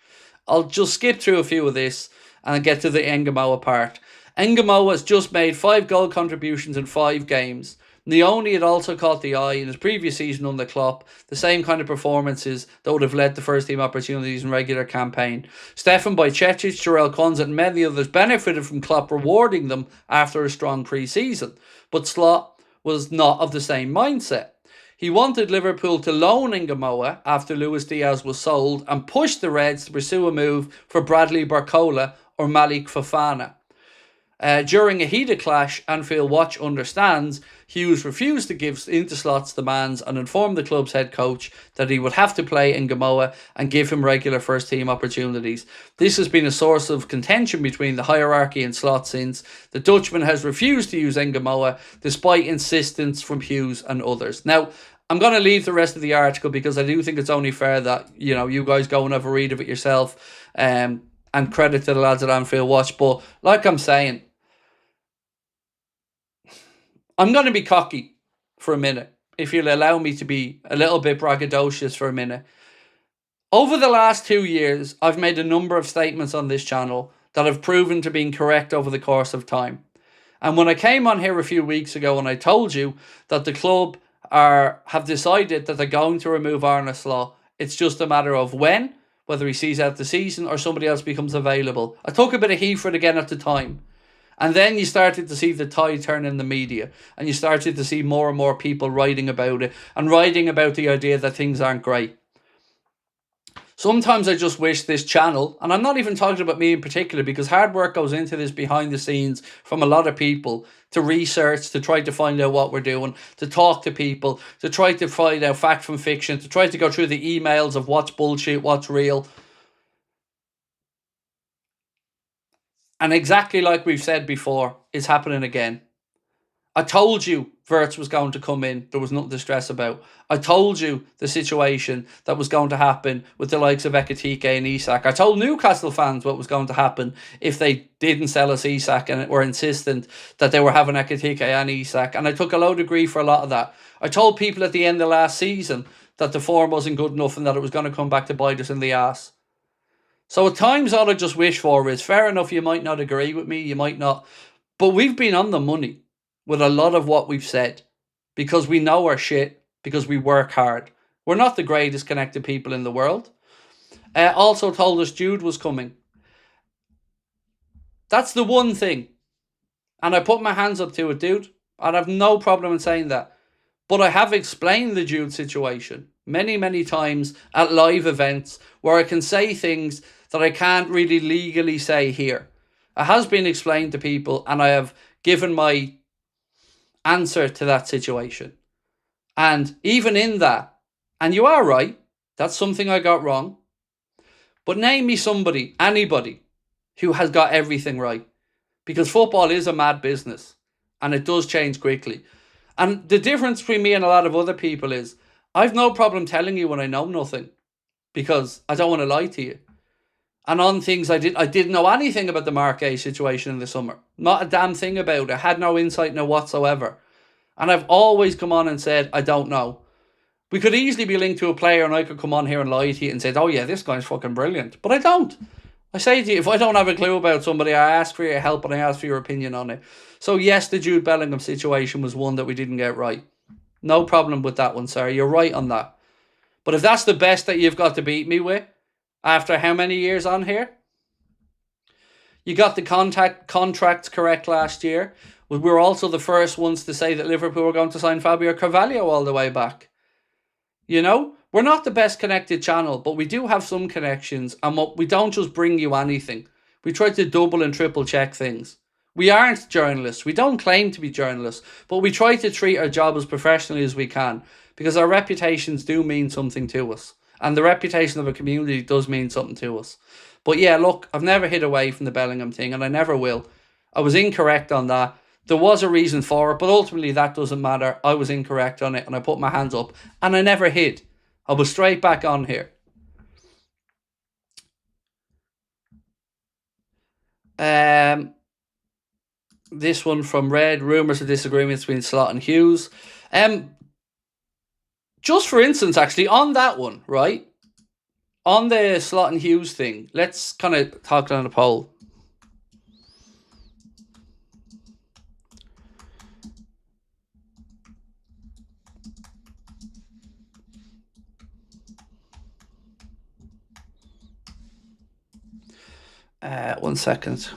I'll just skip through a few of this and get to the Ngumoha part. Ngumoha has just made 5 goal contributions in 5 games. Leone had also caught the eye in his previous season under Klopp, the same kind of performances that would have led to first-team opportunities in regular campaign. Stefan Bajcetic, Jarell Quansah and many others benefited from Klopp rewarding them after a strong pre-season, but Slot was not of the same mindset. He wanted Liverpool to loan Ngumoha after Luis Diaz was sold and pushed the Reds to pursue a move for Bradley Barcola or Malik Fofana. During a heated clash, Anfield Watch understands Hughes refused to give in to Slot's demands and informed the club's head coach that he would have to play Ngumoha and give him regular first-team opportunities. This has been a source of contention between the hierarchy and Slot since the Dutchman has refused to use Ngumoha despite insistence from Hughes and others. Now, I'm going to leave the rest of the article because I do think it's only fair that, you guys go and have a read of it yourself, and credit to the lads at Anfield Watch. But like I'm saying, I'm going to be cocky for a minute, if you'll allow me to be a little bit braggadocious for a minute. Over the last 2 years, I've made a number of statements on this channel that have proven to be correct over the course of time. And when I came on here a few weeks ago and I told you that the club have decided that they're going to remove Arne Slot, it's just a matter of when, whether he sees out the season or somebody else becomes available. I took a bit of heat for it again at the time. And then you started to see the tide turn in the media, and you started to see more and more people writing about it and writing about the idea that things aren't great. Sometimes I just wish this channel, and I'm not even talking about me in particular because hard work goes into this behind the scenes from a lot of people to research, to try to find out what we're doing, to talk to people, to try to find out fact from fiction, to try to go through the emails of what's bullshit, what's real. And exactly like we've said before, it's happening again. I told you Wirtz was going to come in. There was nothing to stress about. I told you the situation that was going to happen with the likes of Ekitike and Isak. I told Newcastle fans what was going to happen if they didn't sell us Isak and were insistent that they were having Ekitike and Isak. And I took a load of grief for a lot of that. I told people at the end of last season that the form wasn't good enough and that it was going to come back to bite us in the ass. So at times all I just wish for is, fair enough, you might not agree with me, you might not, but we've been on the money with a lot of what we've said because we know our shit, because we work hard. We're not the greatest connected people in the world. Also told us Jude was coming. That's the one thing. And I put my hands up to it, dude. I'd have no problem in saying that. But I have explained the Jude situation many, many times at live events where I can say things that I can't really legally say here. It has been explained to people and I have given my answer to that situation. And even in that, and you are right, that's something I got wrong. But name me somebody, anybody, who has got everything right. Because football is a mad business and it does change quickly. And the difference between me and a lot of other people is I've no problem telling you when I know nothing because I don't want to lie to you. And on things I didn't know anything about the Marquet situation in the summer. Not a damn thing about it. I had no insight no whatsoever. And I've always come on and said, I don't know. We could easily be linked to a player and I could come on here and lie to you and say, oh yeah, this guy's fucking brilliant. But I don't. I say to you, if I don't have a clue about somebody, I ask for your help and I ask for your opinion on it. So yes, the Jude Bellingham situation was one that we didn't get right. No problem with that one, sir. You're right on that. But if that's the best that you've got to beat me with, after how many years on here? You got the contracts correct last year. We were also the first ones to say that Liverpool were going to sign Fabio Carvalho all the way back. You know, we're not the best connected channel, but we do have some connections. And we don't just bring you anything. We try to double and triple check things. We aren't journalists. We don't claim to be journalists. But we try to treat our job as professionally as we can. Because our reputations do mean something to us. And the reputation of a community does mean something to us. But yeah, look, I've never hid away from the Bellingham thing. And I never will. I was incorrect on that. There was a reason for it. But ultimately, that doesn't matter. I was incorrect on it. And I put my hands up. And I never hid. I was straight back on here. This one from Red. Rumours of disagreements between Slot and Hughes. Just for instance, actually, on that one, right? On the Slot and Hughes thing, let's kind of talk down the poll. 1 second.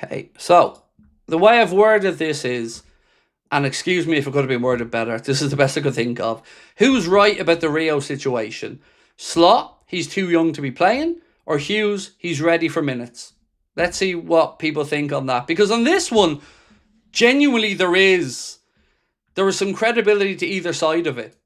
Okay, so the way I've worded this is, and excuse me if it could have been worded better, this is the best I could think of. Who's right about the Rio situation? Slot, he's too young to be playing, or Hughes, he's ready for minutes? Let's see what people think on that. Because on this one, genuinely there is some credibility to either side of it.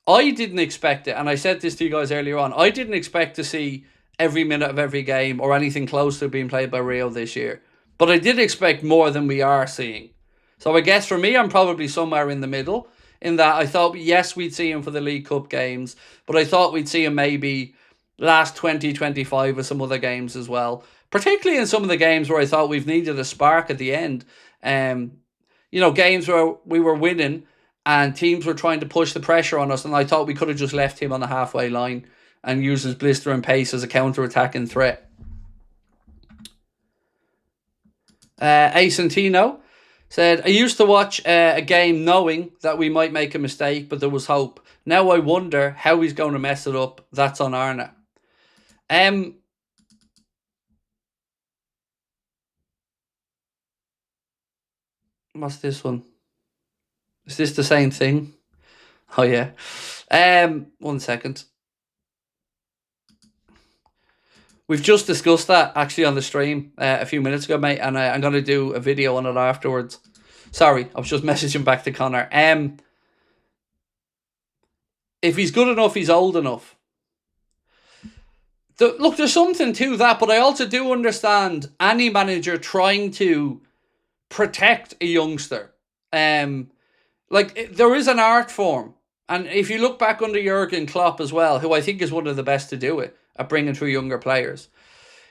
I didn't expect it, and I said this to you guys earlier on, I didn't expect to see every minute of every game or anything close to being played by Rio this year. But I did expect more than we are seeing. So I guess for me, I'm probably somewhere in the middle, in that I thought, yes, we'd see him for the League Cup games, but I thought we'd see him maybe last 20-25 of some other games as well. Particularly in some of the games where I thought we've needed a spark at the end. You know, games where we were winning and teams were trying to push the pressure on us, and I thought we could have just left him on the halfway line and used his blistering pace as a counter-attacking threat. Acentino said, I used to watch a game knowing that we might make a mistake, but there was hope. Now I wonder how he's going to mess it up. That's on Arna. What's this one? Is this the same thing? Oh, yeah. 1 second. We've just discussed that actually on the stream a few minutes ago, mate, and I'm going to do a video on it afterwards. Sorry, I was just messaging back to Connor. If he's good enough, he's old enough. Look, there's something to that, but I also do understand any manager trying to protect a youngster. Like, there is an art form. And if you look back under Jurgen Klopp as well, who I think is one of the best to do it, at bringing through younger players.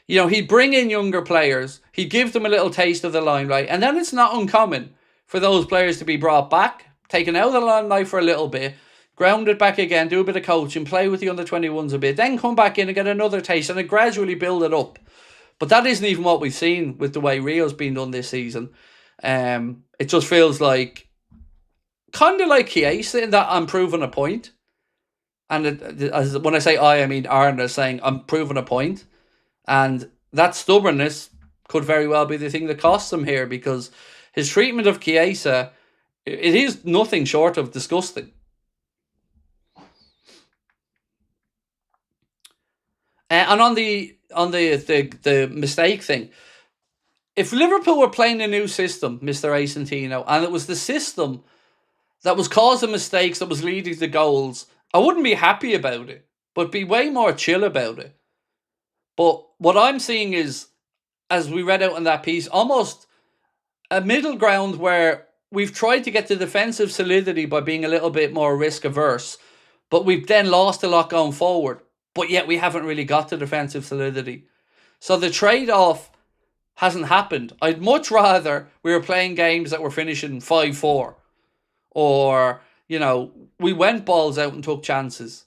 You know, he'd bring in younger players, he'd give them a little taste of the limelight, and then it's not uncommon for those players to be brought back, taken out of the limelight for a little bit, grounded back again, do a bit of coaching, play with the under-21s a bit, then come back in and get another taste, and then gradually build it up. But that isn't even what we've seen with the way Rio's been done this season. It just feels like, kind of like Chiesa, in that I'm proving a point. And when I say I mean Arna saying I'm proving a point. And that stubbornness could very well be the thing that costs him here, because his treatment of Chiesa, it is nothing short of disgusting. And on the mistake thing, if Liverpool were playing a new system, Mr. Acentino, and it was the system that was causing mistakes, that was leading to goals, I wouldn't be happy about it, but be way more chill about it. But what I'm seeing is, as we read out in that piece, almost a middle ground where we've tried to get to defensive solidity by being a little bit more risk averse, but we've then lost a lot going forward, but yet we haven't really got to defensive solidity. So the trade-off hasn't happened. I'd much rather we were playing games that were finishing 5-4, or, you know, we went balls out and took chances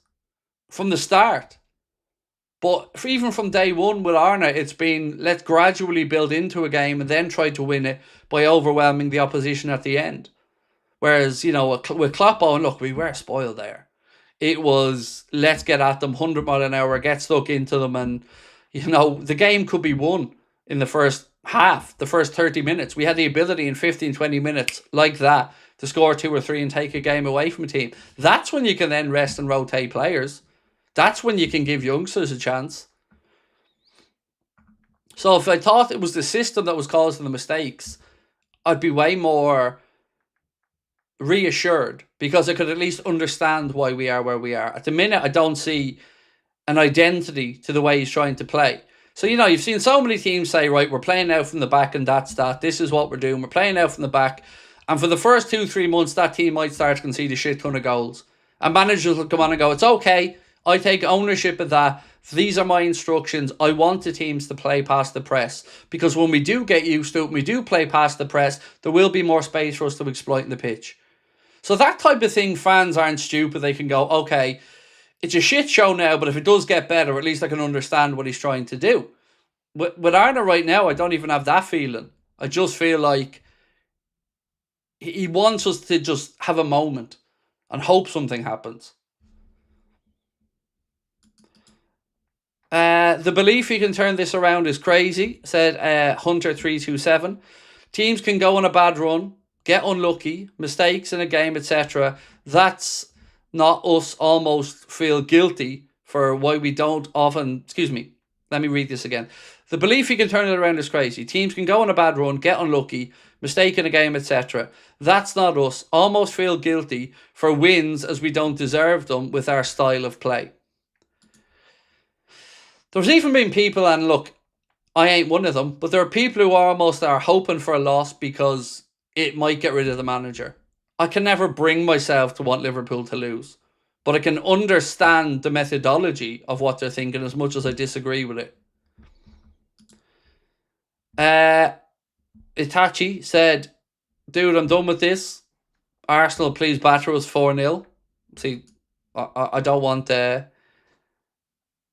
from the start. But even from day one with Arna, it's been, let's gradually build into a game and then try to win it by overwhelming the opposition at the end. Whereas, you know, with Klopp, and look, we were spoiled there. It was, let's get at them, 100 mile an hour, get stuck into them, and, you know, the game could be won in the first half, the first 30 minutes. We had the ability in 15, 20 minutes like that to score 2 or 3 and take a game away from a team. That's when you can then rest and rotate players. That's when you can give youngsters a chance. So if I thought it was the system that was causing the mistakes, I'd be way more reassured, because I could at least understand why we are where we are. At the minute, I don't see an identity to the way he's trying to play. So, you know, you've seen so many teams say, right, we're playing out from the back and that's that. This is what we're doing. We're playing out from the back. And for the first 2-3 months, that team might start to concede a shit ton of goals. And managers will come on and go, it's okay, I take ownership of that. these are my instructions. I want the teams to play past the press, because when we do get used to it, when we do play past the press, there will be more space for us to exploit in the pitch. So that type of thing, fans aren't stupid. They can go, okay, it's a shit show now, but if it does get better, at least I can understand what he's trying to do. With Arna right now, I don't even have that feeling. I just feel like he wants us to just have a moment and hope something happens. The belief he can turn this around is crazy, said Hunter327. Teams can go on a bad run, get unlucky, mistakes in a game, etc. That's not us almost feel guilty for why we don't often... Excuse me, let me read this again. The belief he can turn it around is crazy. Teams can go on a bad run, get unlucky, mistake in a game, etc. That's not us. Almost feel guilty for wins as we don't deserve them with our style of play. There's even been people, and look, I ain't one of them, but there are people who almost are hoping for a loss because it might get rid of the manager. I can never bring myself to want Liverpool to lose, but I can understand the methodology of what they're thinking as much as I disagree with it. Itachi said, dude, I'm done with this. Arsenal, please batter us 4-0. See, I don't want...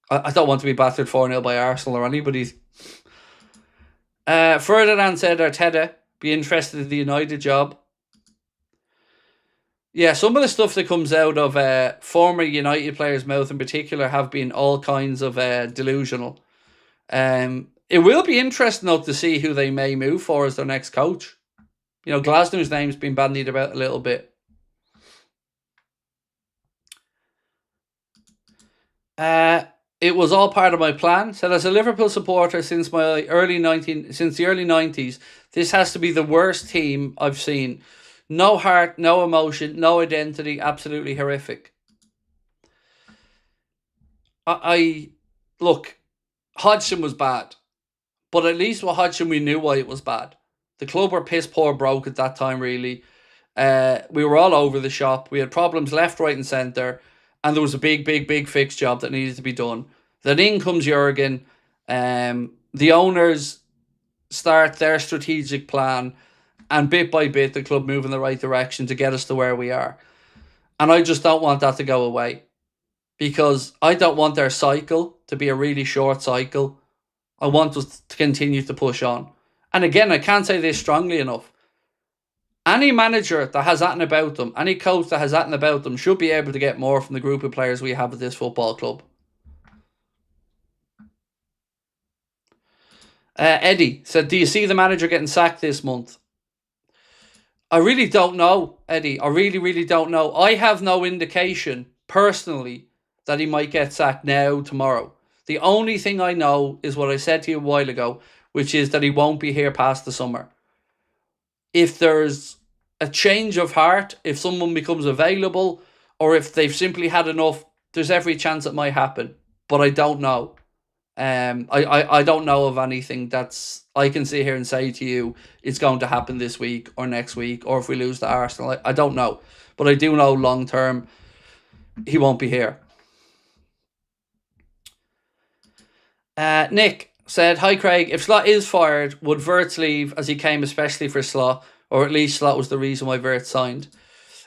I don't want to be battered 4-0 by Arsenal or anybody. Ferdinand said Arteta be interested in the United job. Yeah, some of the stuff that comes out of former United players' mouth in particular have been all kinds of delusional. It will be interesting though to see who they may move for as their next coach. You know, Glasnow's name's been bandied about a little bit. It was all part of my plan. Said, as a Liverpool supporter since the early 90s, this has to be the worst team I've seen. No heart, no emotion, no identity, absolutely horrific. Look, Hodgson was bad. But at least with Hodgson, we knew why it was bad. The club were piss poor broke at that time, really. We were all over the shop. We had problems left, right and centre. And there was a big fix job that needed to be done. Then in comes Jurgen. The owners start their strategic plan. And bit by bit, the club move in the right direction to get us to where we are. And I just don't want that to go away. Because I don't want their cycle to be a really short cycle. I want us to continue to push on. And again, I can't say this strongly enough. Any manager that has that about them, any coach that has that about them, should be able to get more from the group of players we have at this football club. Eddie said, do you see the manager getting sacked this month? I really don't know, Eddie. I really don't know. I have no indication, personally, that he might get sacked now, tomorrow. The only thing I know is what I said to you a while ago, which is that he won't be here past the summer. If there's a change of heart, if someone becomes available, or if they've simply had enough, there's every chance it might happen. But I don't know. I don't know of anything that's I can sit here and say to you it's going to happen this week or next week, or if we lose to Arsenal. I don't know. But I do know long term he won't be here. Nick said, hi Craig, if Slot is fired, would Wirtz leave as he came especially for Slot, or at least Slot was the reason why Wirtz signed?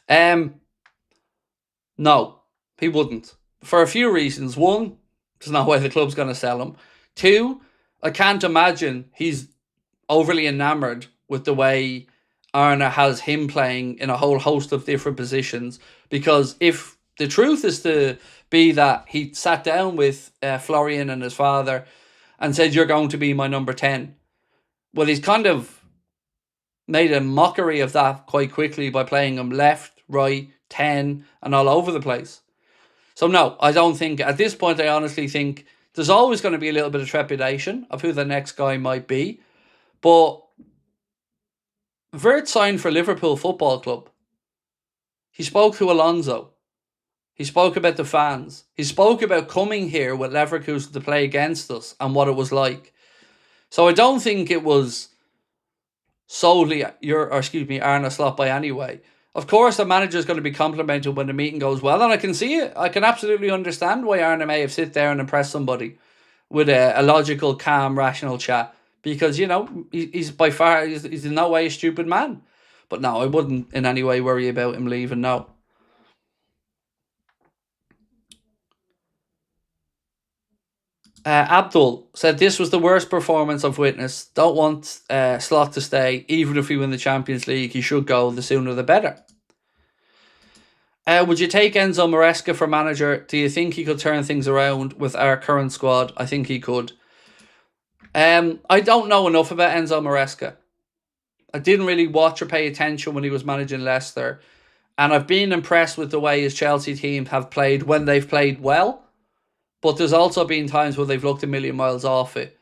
No, he wouldn't. For a few reasons. One, there's no way the club's going to sell him. Two, I can't imagine he's overly enamoured with the way Arna has him playing in a whole host of different positions, because if the truth is to be that he sat down with Florian and his father and said, you're going to be my number 10. Well, he's kind of made a mockery of that quite quickly by playing him left, right, 10 and all over the place. So no, I don't think, at this point I honestly think there's always going to be a little bit of trepidation of who the next guy might be. But Wirtz signed for Liverpool Football Club. He spoke to Alonso. He spoke about the fans. He spoke about coming here with Leverkusen to play against us and what it was like. So I don't think it was solely Arne Slot by any way. Of course, the manager is going to be complimented when the meeting goes well, and I can see it. I can absolutely understand why Arna may have sit there and impressed somebody with a logical, calm, rational chat, because he's by far he's in no way a stupid man. But no, I wouldn't in any way worry about him leaving. No. Abdul said this was the worst performance I've witnessed. Don't want Slot to stay. Even if we win the Champions League, he should go. The sooner the better. Would you take Enzo Maresca for manager? Do you think he could turn things around with our current squad? I think he could. I don't know enough about Enzo Maresca. I didn't really watch or pay attention when he was managing Leicester. And I've been impressed with the way his Chelsea team have played when they've played well. But there's also been times where they've looked a million miles off it.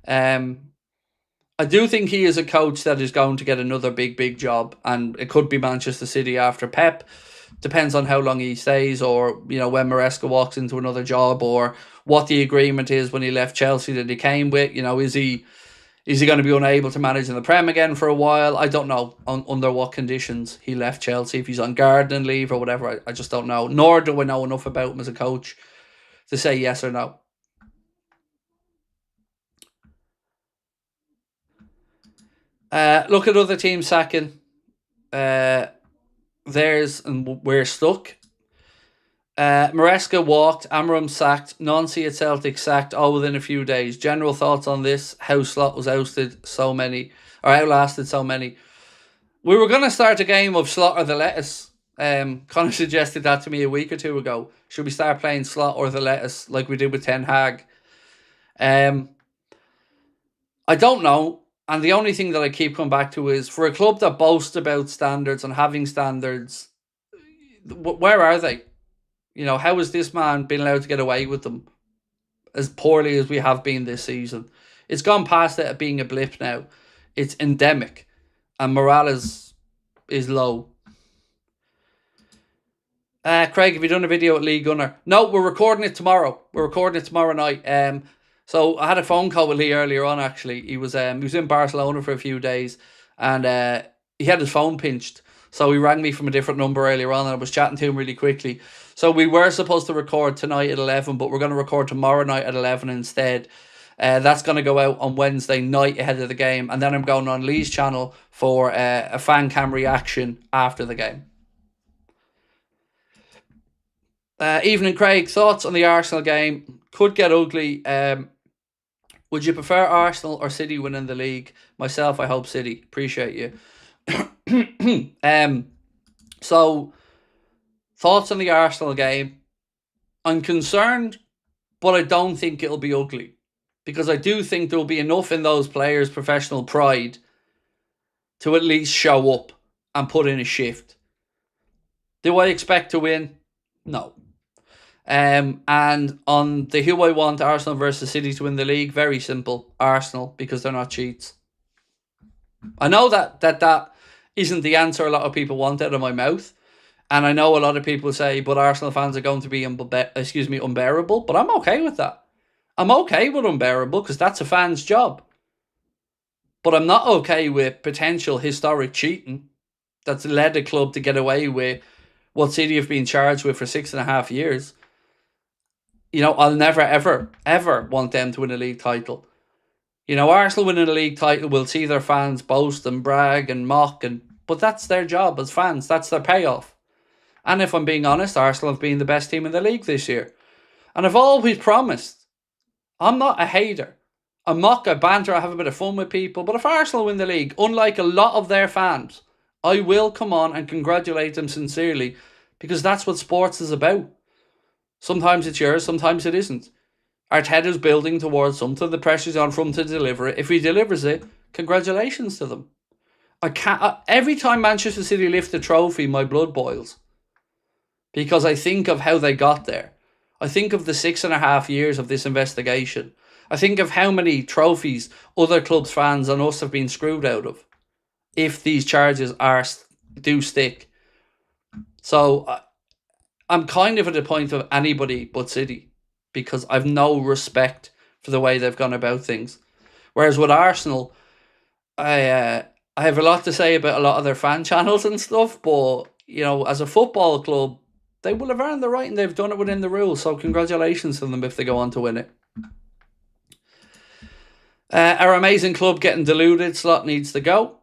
I do think he is a coach that is going to get another big job. And it could be Manchester City after Pep. Depends on how long he stays, or when Maresca walks into another job, or what the agreement is when he left Chelsea that he came with. Is he going to be unable to manage in the Prem again for a while? I don't know under what conditions he left Chelsea, if he's on gardening leave or whatever. I just don't know. Nor do I know enough about him as a coach to say yes or no. Look at other teams sacking. And we're stuck. Maresca walked, Amram sacked, Nancy at Celtic sacked, all within a few days. General thoughts on this? How Slot was outlasted so many. We were going to start a game of Slot or the Lettuce. Connor suggested that to me a week or two ago. Should we start playing Slot or the Lettuce like we did with Ten Hag? I don't know. And the only thing that I keep coming back to is, for a club that boasts about standards and having standards, where are they? How has this man been allowed to get away with them as poorly as we have been this season? It's gone past it being a blip now. It's endemic. And morale is low. Craig, have you done a video at Lee Gunner? No, we're recording it tomorrow. We're recording it tomorrow night. So I had a phone call with Lee earlier on, actually. He was in Barcelona for a few days, and he had his phone pinched. So he rang me from a different number earlier on, and I was chatting to him really quickly. So we were supposed to record tonight at 11, but we're going to record tomorrow night at 11 instead. That's going to go out on Wednesday night ahead of the game, and then I'm going on Lee's channel for a fan cam reaction after the game. Evening, Craig. Thoughts on the Arsenal game? Could get ugly. Would you prefer Arsenal or City winning the league? Myself, I hope City. Appreciate you. So, thoughts on the Arsenal game? I'm concerned, but I don't think it'll be ugly, because I do think there'll be enough in those players' professional pride to at least show up and put in a shift. Do I expect to win? No. And on the who I want Arsenal versus City to win the league, very simple. Arsenal, because they're not cheats. I know that isn't the answer a lot of people want out of my mouth. And I know a lot of people say, but Arsenal fans are going to be unbearable. But I'm okay with that. I'm okay with unbearable, because that's a fan's job. But I'm not okay with potential historic cheating that's led the club to get away with what City have been charged with for 6.5 years. I'll never, ever want them to win a league title. Arsenal winning a league title will see their fans boast and brag and mock, but that's their job as fans. That's their payoff. And if I'm being honest, Arsenal have been the best team in the league this year. And I've always promised, I'm not a hater. I mock, I banter, I have a bit of fun with people. But if Arsenal win the league, unlike a lot of their fans, I will come on and congratulate them sincerely, because that's what sports is about. Sometimes it's yours, sometimes it isn't. Arteta's building towards something. The pressure's on for him to deliver it. If he delivers it, congratulations to them. Every time Manchester City lift the trophy, my blood boils, because I think of how they got there. I think of the 6.5 years of this investigation. I think of how many trophies other clubs' fans and us have been screwed out of if these charges do stick. So I'm kind of at the point of anybody but City, because I've no respect for the way they've gone about things. Whereas with Arsenal, I have a lot to say about a lot of their fan channels and stuff, but you know, as a football club, they will have earned the right and they've done it within the rules. So congratulations to them if they go on to win it. Our amazing club getting diluted. Slot needs to go.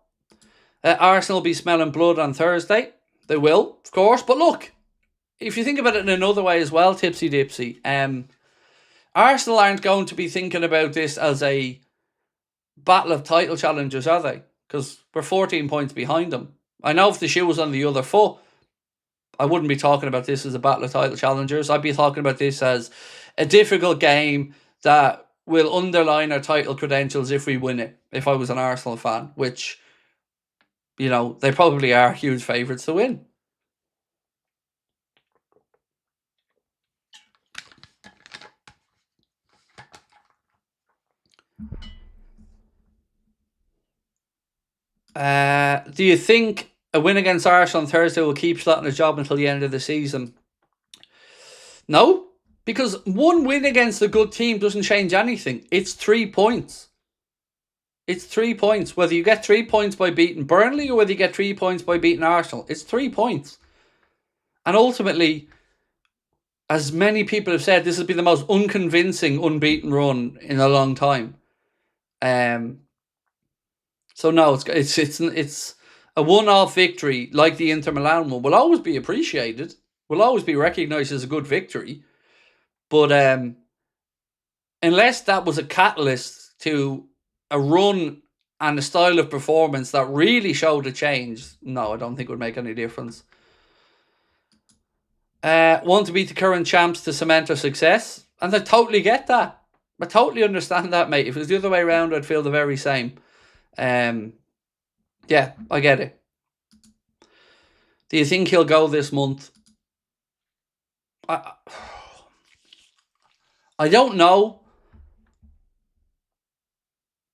Arsenal will be smelling blood on Thursday. They will, of course. But look, if you think about it in another way as well, Tipsy Dipsy, Arsenal aren't going to be thinking about this as a battle of title challengers, are they? Because we're 14 points behind them. I know if the shoe was on the other foot, I wouldn't be talking about this as a battle of title challengers. I'd be talking about this as a difficult game that will underline our title credentials if we win it, if I was an Arsenal fan, which, you know, they probably are huge favourites to win. Do you think a win against Arsenal on Thursday will keep Slot in his job until the end of the season? No, because one win against a good team doesn't change anything. It's 3 points. It's 3 points. Whether you get 3 points by beating Burnley or whether you get 3 points by beating Arsenal, it's 3 points. And ultimately, as many people have said, this has been the most unconvincing unbeaten run in a long time. So no, it's a one-off victory like the Inter Milan one will always be appreciated. Will always be recognised as a good victory. But unless that was a catalyst to a run and a style of performance that really showed a change, no, I don't think it would make any difference. Want to beat the current champs to cement our success. And I totally get that. I totally understand that, mate. If it was the other way around, I'd feel the very same. Yeah, I get it. Do you think he'll go this month? I don't know.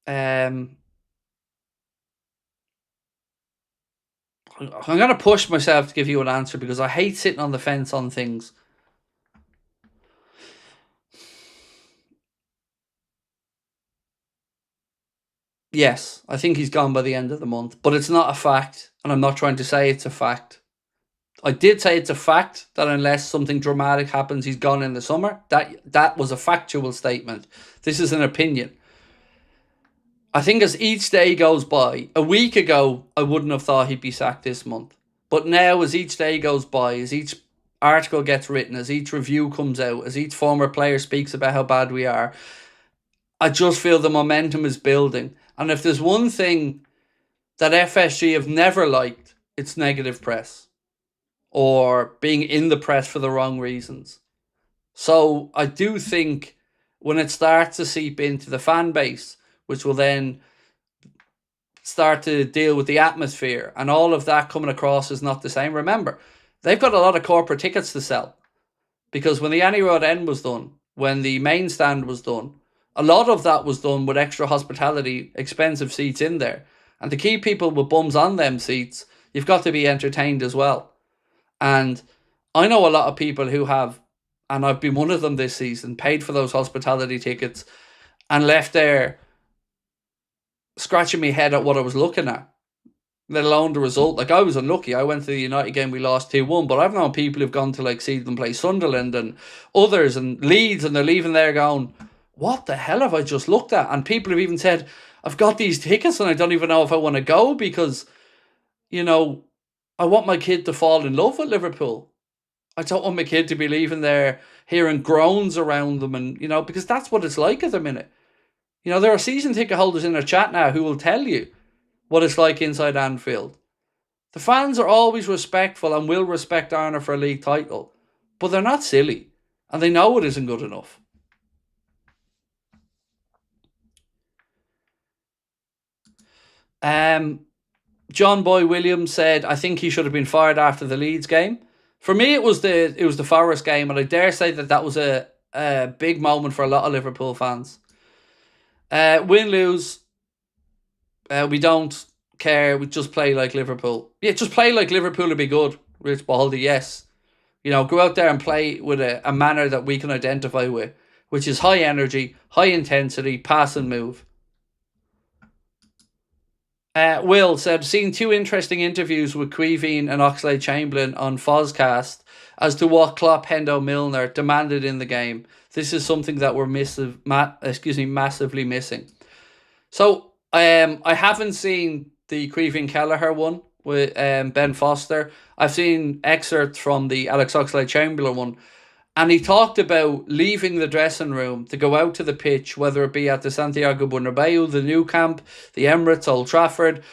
I'm going to push myself to give you an answer because I hate sitting on the fence on things. Yes, I think he's gone by the end of the month, but it's not a fact, and I'm not trying to say it's a fact. I did say it's a fact that unless something dramatic happens, he's gone in the summer. That was a factual statement. This is an opinion. I think as each day goes by, a week ago, I wouldn't have thought he'd be sacked this month. But now, as each day goes by, as each article gets written, as each review comes out, as each former player speaks about how bad we are, I just feel the momentum is building. And if there's one thing that FSG have never liked, it's negative press. Or being in the press for the wrong reasons. So I do think when it starts to seep into the fan base, which will then start to deal with the atmosphere and all of that coming across is not the same. Remember, they've got a lot of corporate tickets to sell. Because when the Annie Road End was done, when the main stand was done, a lot of that was done with extra hospitality, expensive seats in there. And to keep people with bums on them seats, you've got to be entertained as well. And I know a lot of people who have, and I've been one of them this season, paid for those hospitality tickets and left there scratching my head at what I was looking at, let alone the result. Like, I was unlucky. I went to the United game, we lost 2-1, but I've known people who've gone to like see them play Sunderland and others and Leeds, and they're leaving there going, what the hell have I just looked at? And people have even said, I've got these tickets and I don't even know if I want to go because, you know, I want my kid to fall in love with Liverpool. I don't want my kid to be leaving there hearing groans around them, and, you know, because that's what it's like at the minute. You know, there are season ticket holders in our chat now who will tell you what it's like inside Anfield. The fans are always respectful and will respect Arna for a league title, but they're not silly, and they know it isn't good enough. John Boy Williams said, I think he should have been fired after the Leeds game. For me, it was the Forest game, and I dare say that was a big moment for a lot of Liverpool fans. Win, lose, we don't care. We just play like Liverpool. Yeah, just play like Liverpool would be good. Rich Baldy, yes. You know, go out there and play with a manner that we can identify with, which is high energy, high intensity, pass and move. Will said, seen two interesting interviews with Queeveen and Oxlade-Chamberlain on Fozcast as to what Klopp, Hendo, Milner demanded in the game. This is something that we're massively missing. So I haven't seen the Queeveen Kelleher one with Ben Foster. I've seen excerpts from the Alex Oxlade-Chamberlain one. And he talked about leaving the dressing room to go out to the pitch, whether it be at the Santiago Bernabeu, the Nou Camp, the Emirates, Old Trafford,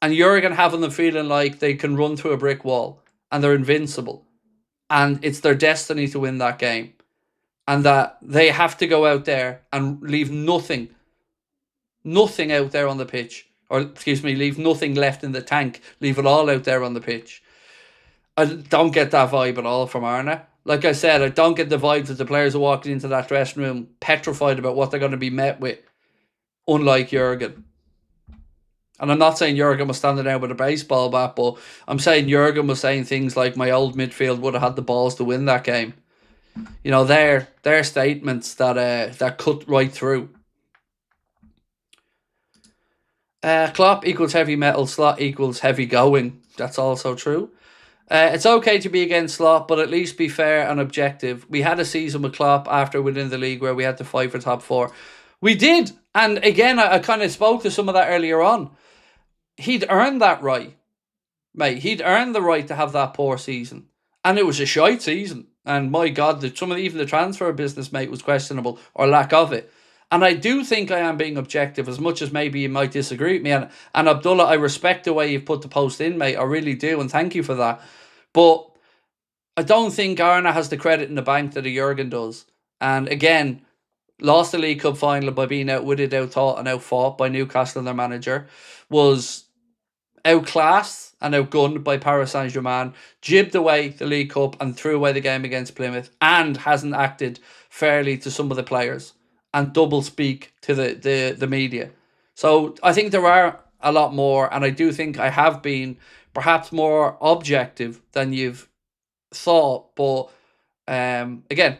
and Jurgen having them feeling like they can run through a brick wall and they're invincible. And it's their destiny to win that game. And that they have to go out there and leave nothing out there on the pitch. Or, leave nothing left in the tank. Leave it all out there on the pitch. I don't get that vibe at all from Arne. Like I said, I don't get the vibe that the players are walking into that dressing room petrified about what they're going to be met with, unlike Jurgen. And I'm not saying Jurgen was standing there with a baseball bat, but I'm saying Jurgen was saying things like, my old midfield would have had the balls to win that game. You know, they're statements that cut right through. Klopp equals heavy metal, Slot equals heavy going. That's also true. It's okay to be against Slot, but at least be fair and objective. We had a season with Klopp after winning the league where we had to fight for top four. We did. And again, I kind of spoke to some of that earlier on. He'd earned that right, mate. He'd earned the right to have that poor season. And it was a shite season. And my God, even the transfer business, mate, was questionable, or lack of it. And I do think I am being objective, as much as maybe you might disagree with me. And Abdullah, I respect the way you've put the post in, mate. I really do, and thank you for that. But I don't think Arne has the credit in the bank that a Jurgen does. And again, lost the League Cup final by being outwitted, outthought, and outfought by Newcastle and their manager. Was outclassed and outgunned by Paris Saint-Germain. Jibbed away the League Cup and threw away the game against Plymouth. And hasn't acted fairly to some of the players. And double speak to the media. So I think there are a lot more, and I do think I have been perhaps more objective than you've thought. But again,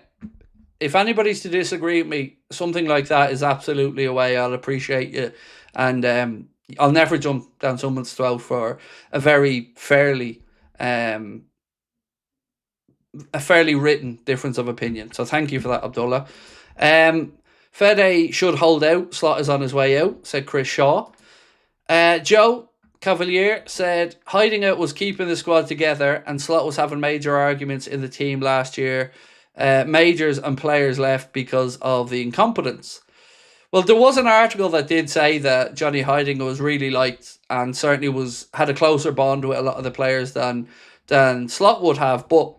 if anybody's to disagree with me, something like that is absolutely a way. I'll appreciate you, and I'll never jump down someone's throat for a very fairly written difference of opinion. So thank you for that, Abdullah. Fede should hold out. Slot is on his way out, said Chris Shaw. Joe Cavalier said, hiding out was keeping the squad together, and Slot was having major arguments in the team last year. Majors and players left because of the incompetence. Well, there was an article that did say that Johnny Heidinger was really liked and certainly had a closer bond with a lot of the players than Slot would have, but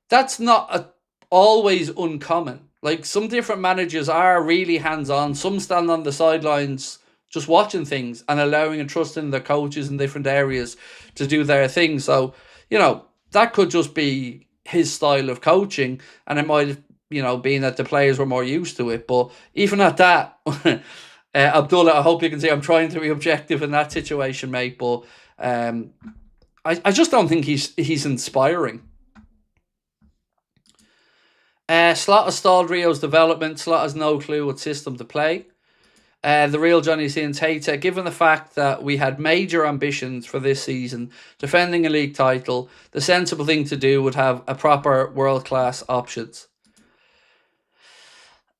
that's not always uncommon. Like, some different managers are really hands-on. Some stand on the sidelines just watching things and allowing and trusting their coaches in different areas to do their thing. So, you know, that could just be his style of coaching, and it might have, been that the players were more used to it. But even at that, Abdullah, I hope you can see I'm trying to be objective in that situation, mate. But I just don't think he's inspiring. Slot has stalled Rio's development. Slot has no clue what system to play. The real Johnny Sins hates it. Given the fact that we had major ambitions for this season, defending a league title, the sensible thing to do would have a proper world-class options.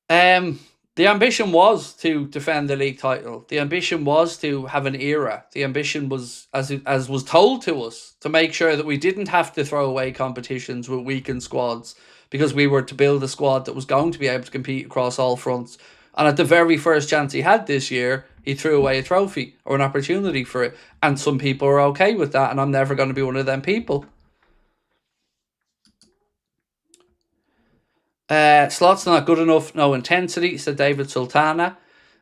The ambition was to defend the league title. The ambition was to have an era. The ambition was, as was told to us, to make sure that we didn't have to throw away competitions with weakened squads, because we were to build a squad that was going to be able to compete across all fronts. And at the very first chance he had this year, he threw away a trophy or an opportunity for it. And some people are okay with that, and I'm never going to be one of them people. Slot's not good enough, no intensity, said David Sultana.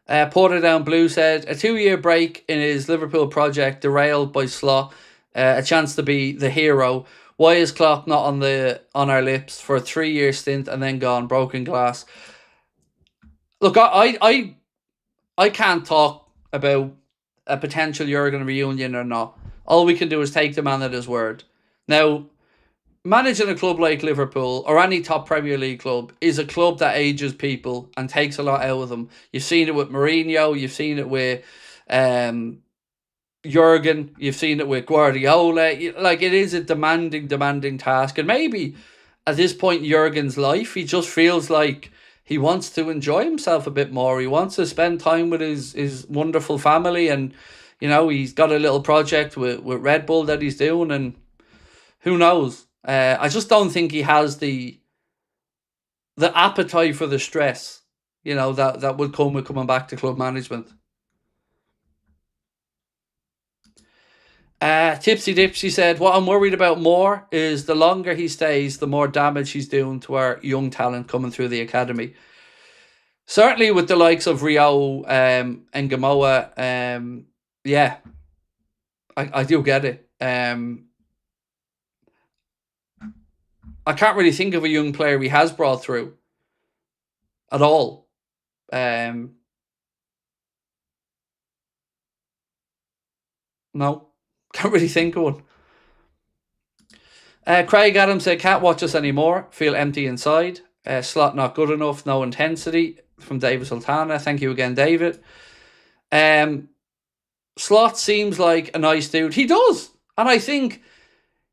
Portadown Blue said, a 2-year break in his Liverpool project derailed by Slot, a chance to be the hero. Why is Klopp not on our lips for a 3-year stint and then gone? Broken glass. Look, I can't talk about a potential Jurgen reunion or not. All we can do is take the man at his word. Now, managing a club like Liverpool or any top Premier League club is a club that ages people and takes a lot out of them. You've seen it with Mourinho. You've seen it with Jurgen, you've seen it with Guardiola. Like, it is a demanding task. And maybe at this point in Jurgen's life, he just feels like he wants to enjoy himself a bit more. He wants to spend time with his wonderful family. And, you know, he's got a little project with Red Bull that he's doing. And who knows? I just don't think he has the appetite for the stress, you know, that would come with coming back to club management. Tipsy Dipsy said, what I'm worried about more is the longer he stays, the more damage he's doing to our young talent coming through the academy. Certainly with the likes of Rio Ngumoha, yeah, I do get it. I can't really think of a young player he has brought through at all. No, can't really think of one. Craig Adams said, can't watch us anymore. Feel empty inside. Slot not good enough. No intensity. From David Sultana. Thank you again, David. Slot seems like a nice dude. He does. And I think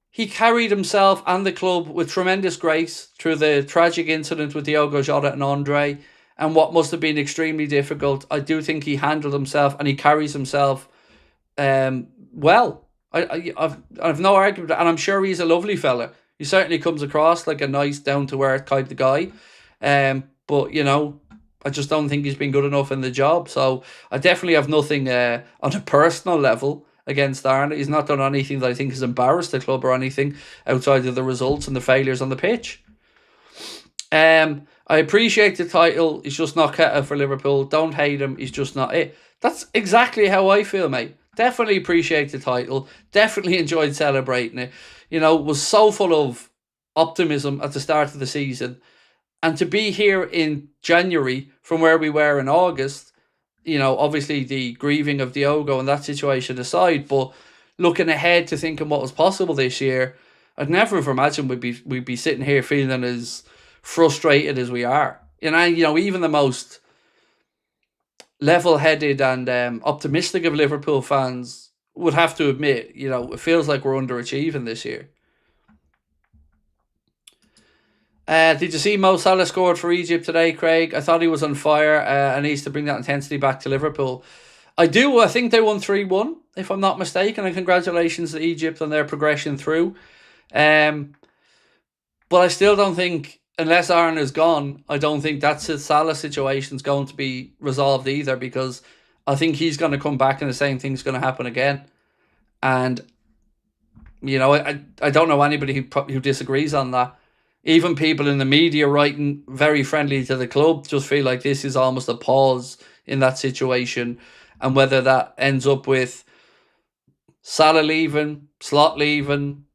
he carried himself and the club with tremendous grace through the tragic incident with Diogo Jota and Andre, and what must have been extremely difficult. I do think he handled himself and he carries himself well. I've no argument, and I'm sure he's a lovely fella. He certainly comes across like a nice, down-to-earth kind of guy. But, you know, I just don't think he's been good enough in the job. So I definitely have nothing on a personal level against Arne. He's not done anything that I think has embarrassed the club or anything outside of the results and the failures on the pitch. I appreciate the title. He's just not cut out for Liverpool. Don't hate him. He's just not it. That's exactly how I feel, mate. Definitely appreciate the title. Definitely enjoyed celebrating it. You know, was so full of optimism at the start of the season. And to be here in January from where we were in August, you know, obviously the grieving of Diogo and that situation aside, but looking ahead to thinking what was possible this year, I'd never have imagined we'd be sitting here feeling as frustrated as we are. You know, even the most level-headed and optimistic of Liverpool fans would have to admit, you know, it feels like we're underachieving this year. Did you see Mo Salah scored for Egypt today, Craig? I thought he was on fire and needs to bring that intensity back to Liverpool. I do. I think they won 3-1, if I'm not mistaken, and congratulations to Egypt on their progression through. But I still don't think, unless Aaron is gone, I don't think that Salah situation is going to be resolved either, because I think he's going to come back and the same thing's going to happen again. And, you know, I don't know anybody who disagrees on that. Even people in the media writing very friendly to the club just feel like this is almost a pause in that situation. And whether that ends up with Salah leaving, Slot leaving,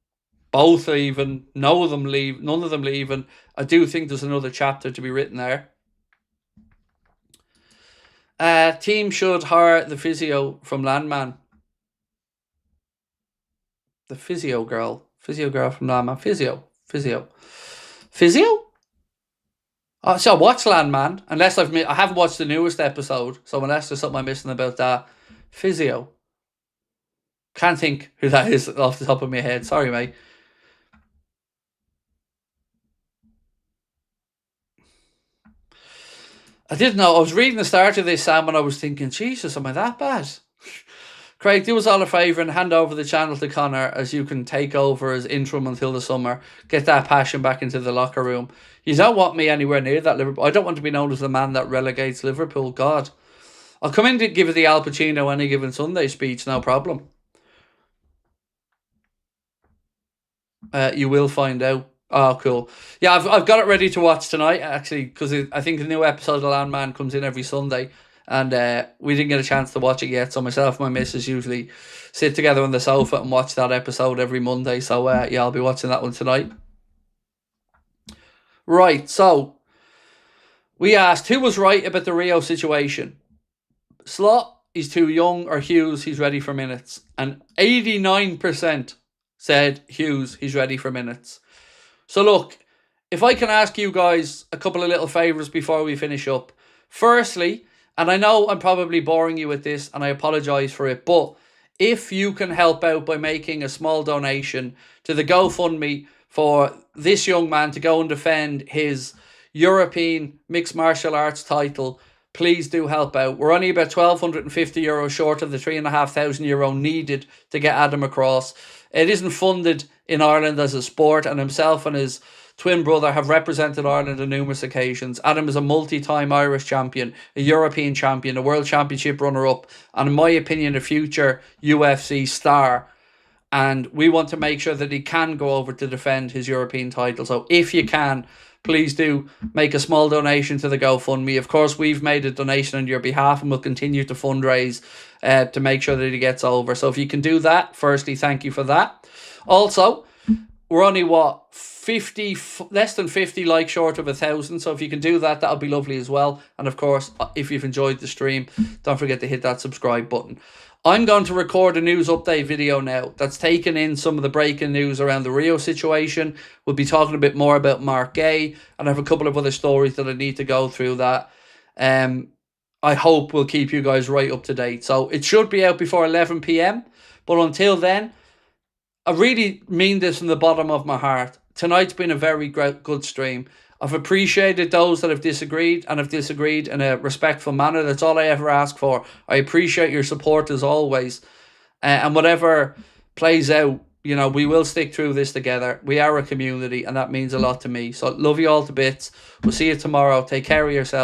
both leaving, none of them leaving, I do think there's another chapter to be written there. Team should hire the physio from Landman. The physio girl from Landman. Physio. So watch Landman, unless I haven't watched the newest episode, so unless there's something I'm missing about that. Physio. Can't think who that is off the top of my head. Sorry, mate. I didn't know. I was reading the start of this, Sam, and I was thinking, Jesus, am I that bad? Craig, do us all a favour and hand over the channel to Connor, as you can take over as interim until the summer. Get that passion back into the locker room. You don't want me anywhere near that Liverpool. I don't want to be known as the man that relegates Liverpool. God. I'll come in to give it the Al Pacino any given Sunday speech, no problem. You will find out. Oh, cool. Yeah, I've got it ready to watch tonight, actually, because I think the new episode of Landman comes in every Sunday. And we didn't get a chance to watch it yet, so myself and my missus usually sit together on the sofa and watch that episode every Monday. So yeah, I'll be watching that one tonight. Right, so we asked who was right about the Rio situation. Slot, he's too young, or Hughes, he's ready for minutes. And 89% said Hughes, he's ready for minutes. So look, if I can ask you guys a couple of little favours before we finish up. Firstly, and I know I'm probably boring you with this, and I apologise for it, but if you can help out by making a small donation to the GoFundMe for this young man to go and defend his European mixed martial arts title, please do help out. We're only about €1,250 short of the €3,500 needed to get Adam across. It isn't funded in Ireland as a sport, and himself and his twin brother have represented Ireland on numerous occasions. Adam is a multi-time Irish champion, a European champion, a World Championship runner-up, and in my opinion, a future UFC star. And we want to make sure that he can go over to defend his European title. So if you can, please do make a small donation to the GoFundMe. Of course, we've made a donation on your behalf and we'll continue to fundraise to make sure that he gets over. So if you can do that, firstly, thank you for that. Also, we're only, less than 50 likes short of 1,000. So if you can do that, that'll be lovely as well. And of course, if you've enjoyed the stream, don't forget to hit that subscribe button. I'm going to record a news update video now that's taken in some of the breaking news around the Rio situation. We'll be talking a bit more about Mark Gay, and I have a couple of other stories that I need to go through that I hope will keep you guys right up to date. So it should be out before 11 p.m. But until then, I really mean this from the bottom of my heart. Tonight's been a very good stream. I've appreciated those that have disagreed and have disagreed in a respectful manner. That's all I ever ask for. I appreciate your support as always. And whatever plays out, you know, we will stick through this together. We are a community and that means a lot to me. So love you all to bits. We'll see you tomorrow. Take care of yourself.